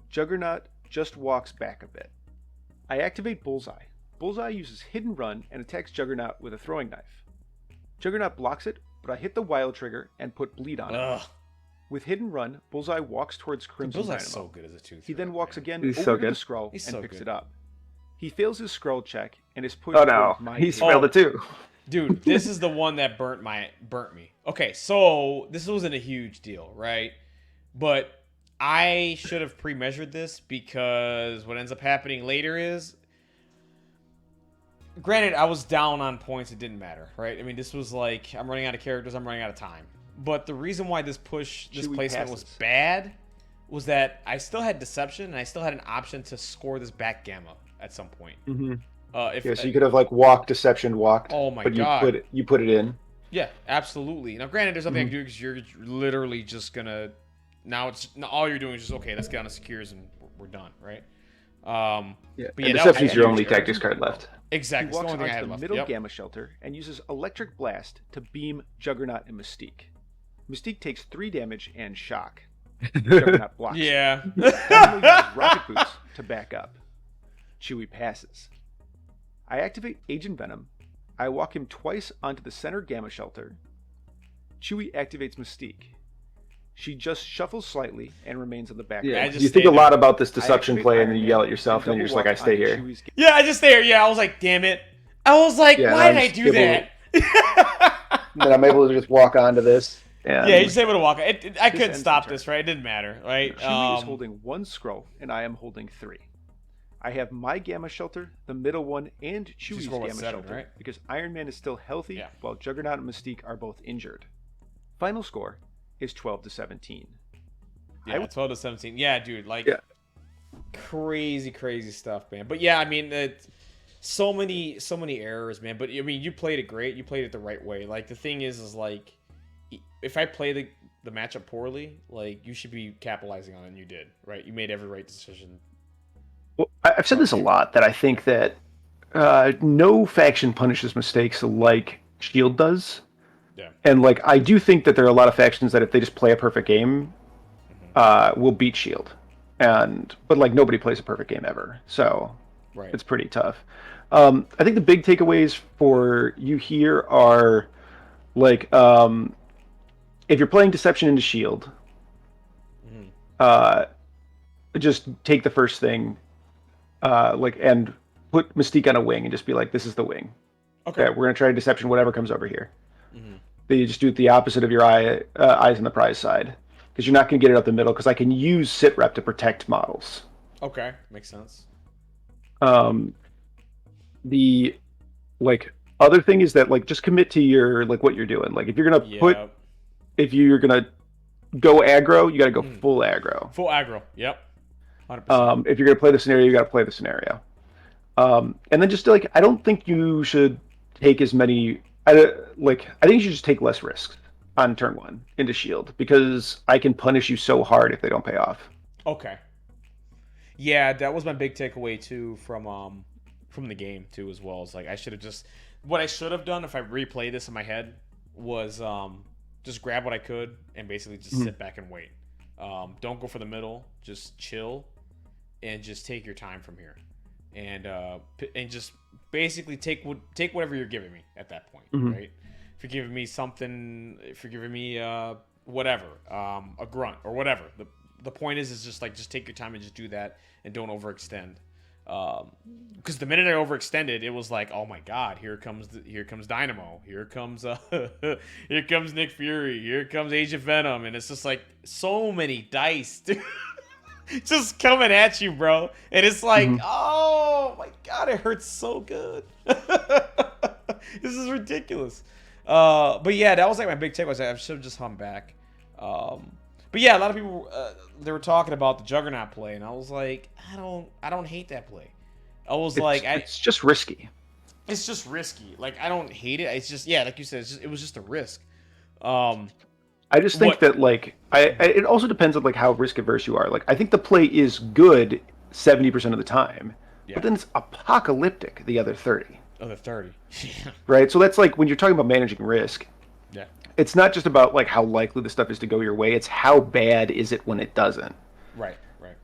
Juggernaut just walks back a bit. I activate Bullseye. Bullseye uses Hidden Run and attacks Juggernaut with a throwing knife. Juggernaut blocks it, but I hit the wild trigger and put bleed on it. With Hidden Run, Bullseye walks towards Crimson Dynamo. Bullseye's so good as a tooth. He then walks again He's over so to the good. scroll He's and so picks good. it up. He fails his scroll check and is pushed Oh no, towards my he's game. failed it too. Dude, this is the one that burnt me. Okay, so this wasn't a huge deal, right? But I should have pre-measured this because what ends up happening later is, granted, I was down on points. It didn't matter, right? I mean, this was like, I'm running out of characters. I'm running out of time. But the reason why this placement was bad was that I still had Deception and I still had an option to score this back gamma at some point. Mm-hmm. So you could have like walked, Deception, walked. Oh my but god! You put it in. Yeah, absolutely. Now, granted, there's nothing I can do because you're literally just gonna. Now all you're doing is just okay. Let's get on the secures and we're done, right? Yeah. But and Deception's your only tactics card left. Exactly. He walks it's the only thing I onto had the left. middle Yep. gamma shelter and uses Electric Blast to beam Juggernaut and Mystique. Mystique takes 3 damage and shock. Juggernaut blocks. Yeah. Dynamo uses Rocket Boots to back up. Chewie passes. I activate Agent Venom. I walk him twice onto the center gamma shelter. Chewie activates Mystique. She just shuffles slightly and remains on the back. Yeah, I just you think stay a lot there. about this I deception activate play, and Iron then you Man yell at yourself, and then you're just like, double I stay walk here. onto Chewy's game. Yeah, I just stay here. Yeah, I was like, damn it. I was like, Yeah, and why I'm did I just do able that? And then I'm able to just walk onto this. And Yeah, you just able to walk. I couldn't ends stop the turn. this, right? It didn't matter, right? Chewy is holding 1 scroll, and I am holding 3. I have my Gamma Shelter, the middle one, and Chewy's roll a Gamma 7, Shelter, right? because Iron Man is still healthy, Yeah. while Juggernaut and Mystique are both injured. Final score is 12-17. Yeah, 12 to 17. Yeah, dude, like Yeah. crazy stuff, man. But yeah, I mean, so many errors, man. But I mean, you played it great. You played it the right way. Like the thing is like, if I play the matchup poorly, like you should be capitalizing on it, and you did, right? You made every right decision. Well, I've said this a lot, that I think that no faction punishes mistakes like Shield does. Yeah. And like, I do think that there are a lot of factions that if they just play a perfect game, will beat Shield. But like nobody plays a perfect game ever, so Right. it's pretty tough. I think the big takeaways for you here are like, if you're playing Deception into Shield, just take the first thing, and put Mystique on a wing and just be like, this is the wing. Okay. We're gonna try Deception, whatever comes over here. Then you just do it the opposite of your eyes on the prize side, because you're not gonna get it up the middle. Because I can use sit rep to protect models. Okay, makes sense. The like other thing is that like just commit to your like what you're doing. Like if you're gonna if you're gonna go aggro, you gotta go full aggro. Full aggro. Yep. 100%. If you're gonna play the scenario, you gotta play the scenario. And then just like, I don't think you should take as many. I think you should just take less risks on turn 1 into Shield, because I can punish you so hard if they don't pay off. Okay. Yeah, that was my big takeaway too from the game too, as well. As like, what I should have done if I replay this in my head was just grab what I could and basically just sit back and wait. Don't go for the middle. Just chill and just take your time from here, and just basically take whatever you're giving me at that point, right? If you're giving me something, if you're giving me whatever, a grunt or whatever. The point is just take your time and just do that, and don't overextend. Because the minute I overextended, it was like, oh my god, here comes Dynamo, here comes here comes Nick Fury, here comes Agent Venom, and it's just like so many dice, dude. Just coming at you, bro. And it's like, oh my god, it hurts so good. This is ridiculous. But yeah, that was like my big take. I should have just hung back. But yeah, a lot of people they were talking about the Juggernaut play, and I was like, I don't hate that play. It's just risky. It's just risky. Like, I don't hate it. It's just, yeah, like you said, it was just a risk. I just think that like it also depends on like how risk averse you are. Like, I think the play is good 70% of the time, but then it's apocalyptic the other 30. Other 30. Right? So that's like when you're talking about managing risk. Yeah. It's not just about like how likely the stuff is to go your way. It's how bad is it when it doesn't. Right.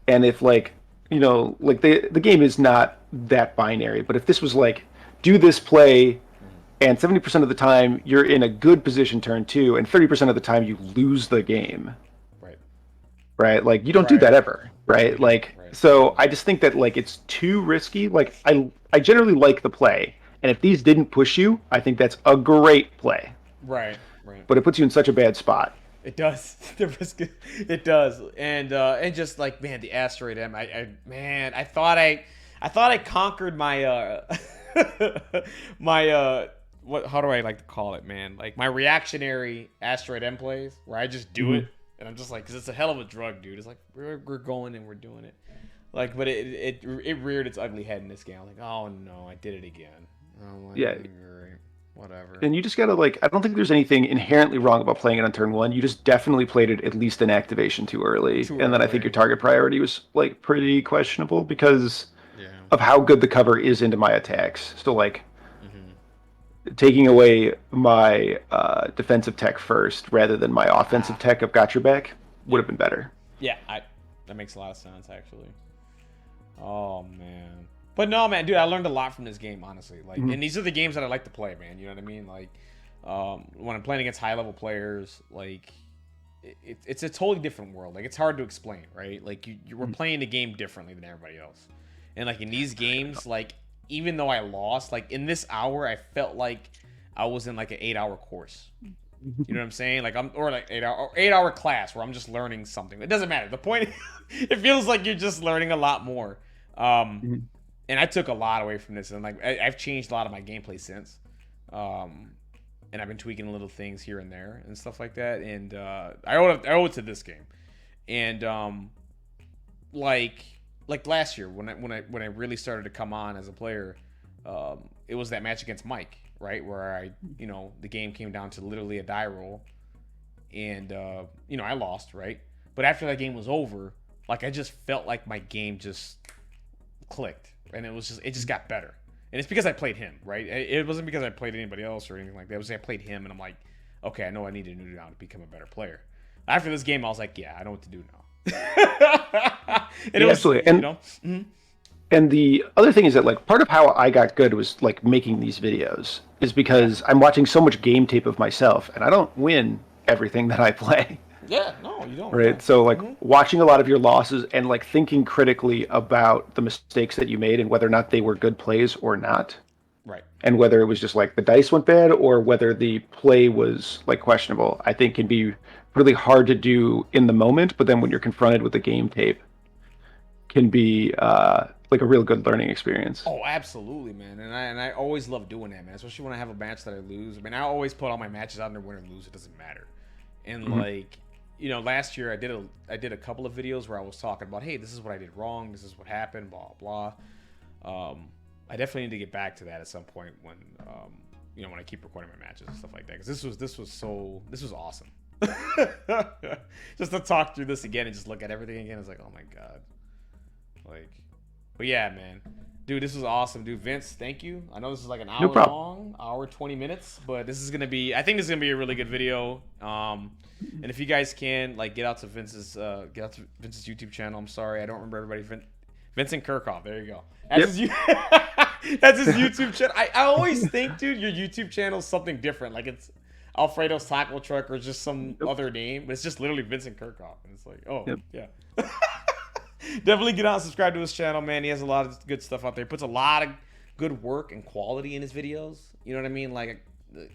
And if like, like the game is not that binary, but if this was like, do this play, and 70% of the time you're in a good position turn 2, and 30% of the time you lose the game. Right? Like, you don't do that ever, right? Like, so I just think that like it's too risky. Like, I generally like the play, and if these didn't push you, I think that's a great play. Right. But it puts you in such a bad spot. It does. The risk. It does. And just like, man, the Asteroid M. I thought I conquered my how do I like to call it, man? Like my reactionary Asteroid M plays, where I just do it, and I'm just like, because it's a hell of a drug, dude. It's like we're going and we're doing it. Like, but it reared its ugly head in this game. I'm like, oh no, I did it again. I'm like, yeah. Whatever. And you just gotta like, I don't think there's anything inherently wrong about playing it on turn 1. You just definitely played it at least an activation too early. Then I think your target priority was like pretty questionable because of how good the cover is into my attacks. So like, taking away my defensive tech first rather than my offensive tech of got your back would have been better. Yeah, that makes a lot of sense actually. Oh man. But no, man, dude, I learned a lot from this game, honestly. Like, and these are the games that I like to play, man. You know what I mean? Like, when I'm playing against high-level players, like, it's a totally different world. Like, it's hard to explain, right? Like, you were playing the game differently than everybody else. And, like, in these games, like, even though I lost, like, in this hour, I felt like I was in, like, an 8-hour course. You know what I'm saying? Like, or like 8-hour class where I'm just learning something. It doesn't matter. The point, it feels like you're just learning a lot more. And I took a lot away from this. And, like, I've changed a lot of my gameplay since. And I've been tweaking little things here and there and stuff like that. And I owe it to this game. And like last year when I really started to come on as a player, it was that match against Mike, right, where the game came down to literally a die roll, and I lost, right. But after that game was over, like, I just felt like my game just clicked, and it just got better. And it's because I played him, right? It wasn't because I played anybody else or anything like that. It was I played him, and I'm like, okay, I know I need to do now to become a better player. After this game, I was like, yeah, I know what to do now. And it was, absolutely. And the other thing is that, like, part of how I got good was, like, making these videos is because I'm watching so much game tape of myself, and I don't win everything that I play. Yeah, no, you don't. Right. No. So, like, watching a lot of your losses and, like, thinking critically about the mistakes that you made and whether or not they were good plays or not. Right. And whether it was just like the dice went bad or whether the play was, like, questionable, I think can be really hard to do in the moment. But then when you're confronted with the game tape, can be like a real good learning experience. Oh, absolutely, man. And I always love doing that, man. Especially when I have a match that I lose. I mean, I always put all my matches out there, win or lose. It doesn't matter. And like, last year I did a couple of videos where I was talking about, hey, this is what I did wrong, this is what happened, blah blah. I definitely need to get back to that at some point when when I keep recording my matches and stuff like that, because this was awesome. Just to talk through this again and just look at everything again, it's like, oh my god. Like, but yeah, man. Dude, this was awesome, dude. Vince, thank you. I know this is like an hour long, hour 20 minutes, but this is gonna be, I think this is gonna be a really good video. And if you guys can, like, get out to Vince's YouTube channel. I'm sorry, I don't remember everybody. Vincent Curkov. There you go. That's that's his YouTube channel. I always think, dude, your YouTube channel is something different. Like, it's Alfredo's Taco Truck or just some other name, but it's just literally Vincent Curkov. And it's like, oh, yeah. Definitely get out and subscribe to his channel, man. He has a lot of good stuff out there. He puts a lot of good work and quality in his videos. You know what I mean? Like,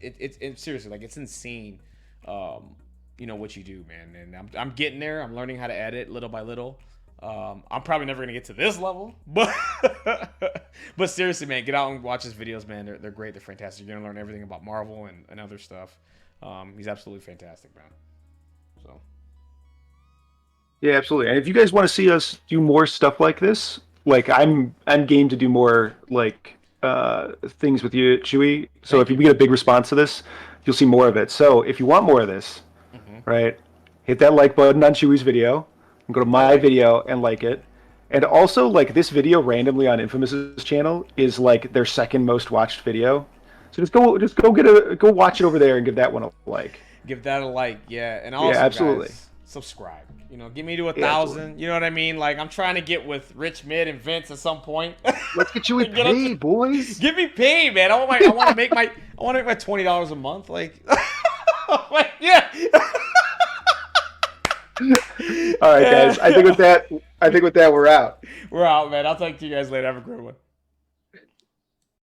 it's seriously, like, it's insane, what you do, man. And I'm getting there. I'm learning how to edit little by little. I'm probably never gonna get to this level, but seriously, man, get out and watch his videos, man. They're great. They're fantastic. You're gonna learn everything about Marvel and other stuff. He's absolutely fantastic, man. So. Yeah, absolutely. And if you guys want to see us do more stuff like this, like, I'm game to do more, like, things with you, Chewy. So if you get a big response to this, you'll see more of it. So if you want more of this, right, hit that like button on Chewy's video and go to my video and like it. And also, like, this video randomly on Infamous's channel is, like, their second most watched video. So just go watch it over there and give that one a like. Give that a like, yeah. And also, absolutely. Guys, subscribe. Get me to 1,000. You know what I mean? Like, I'm trying to get with Rich, Mid, and Vince at some point. Let's get you paid, boys. Get me paid, man. I want to make my $20 a month. Like, yeah. All right, guys. I think with that, we're out. We're out, man. I'll talk to you guys later. Have a great one.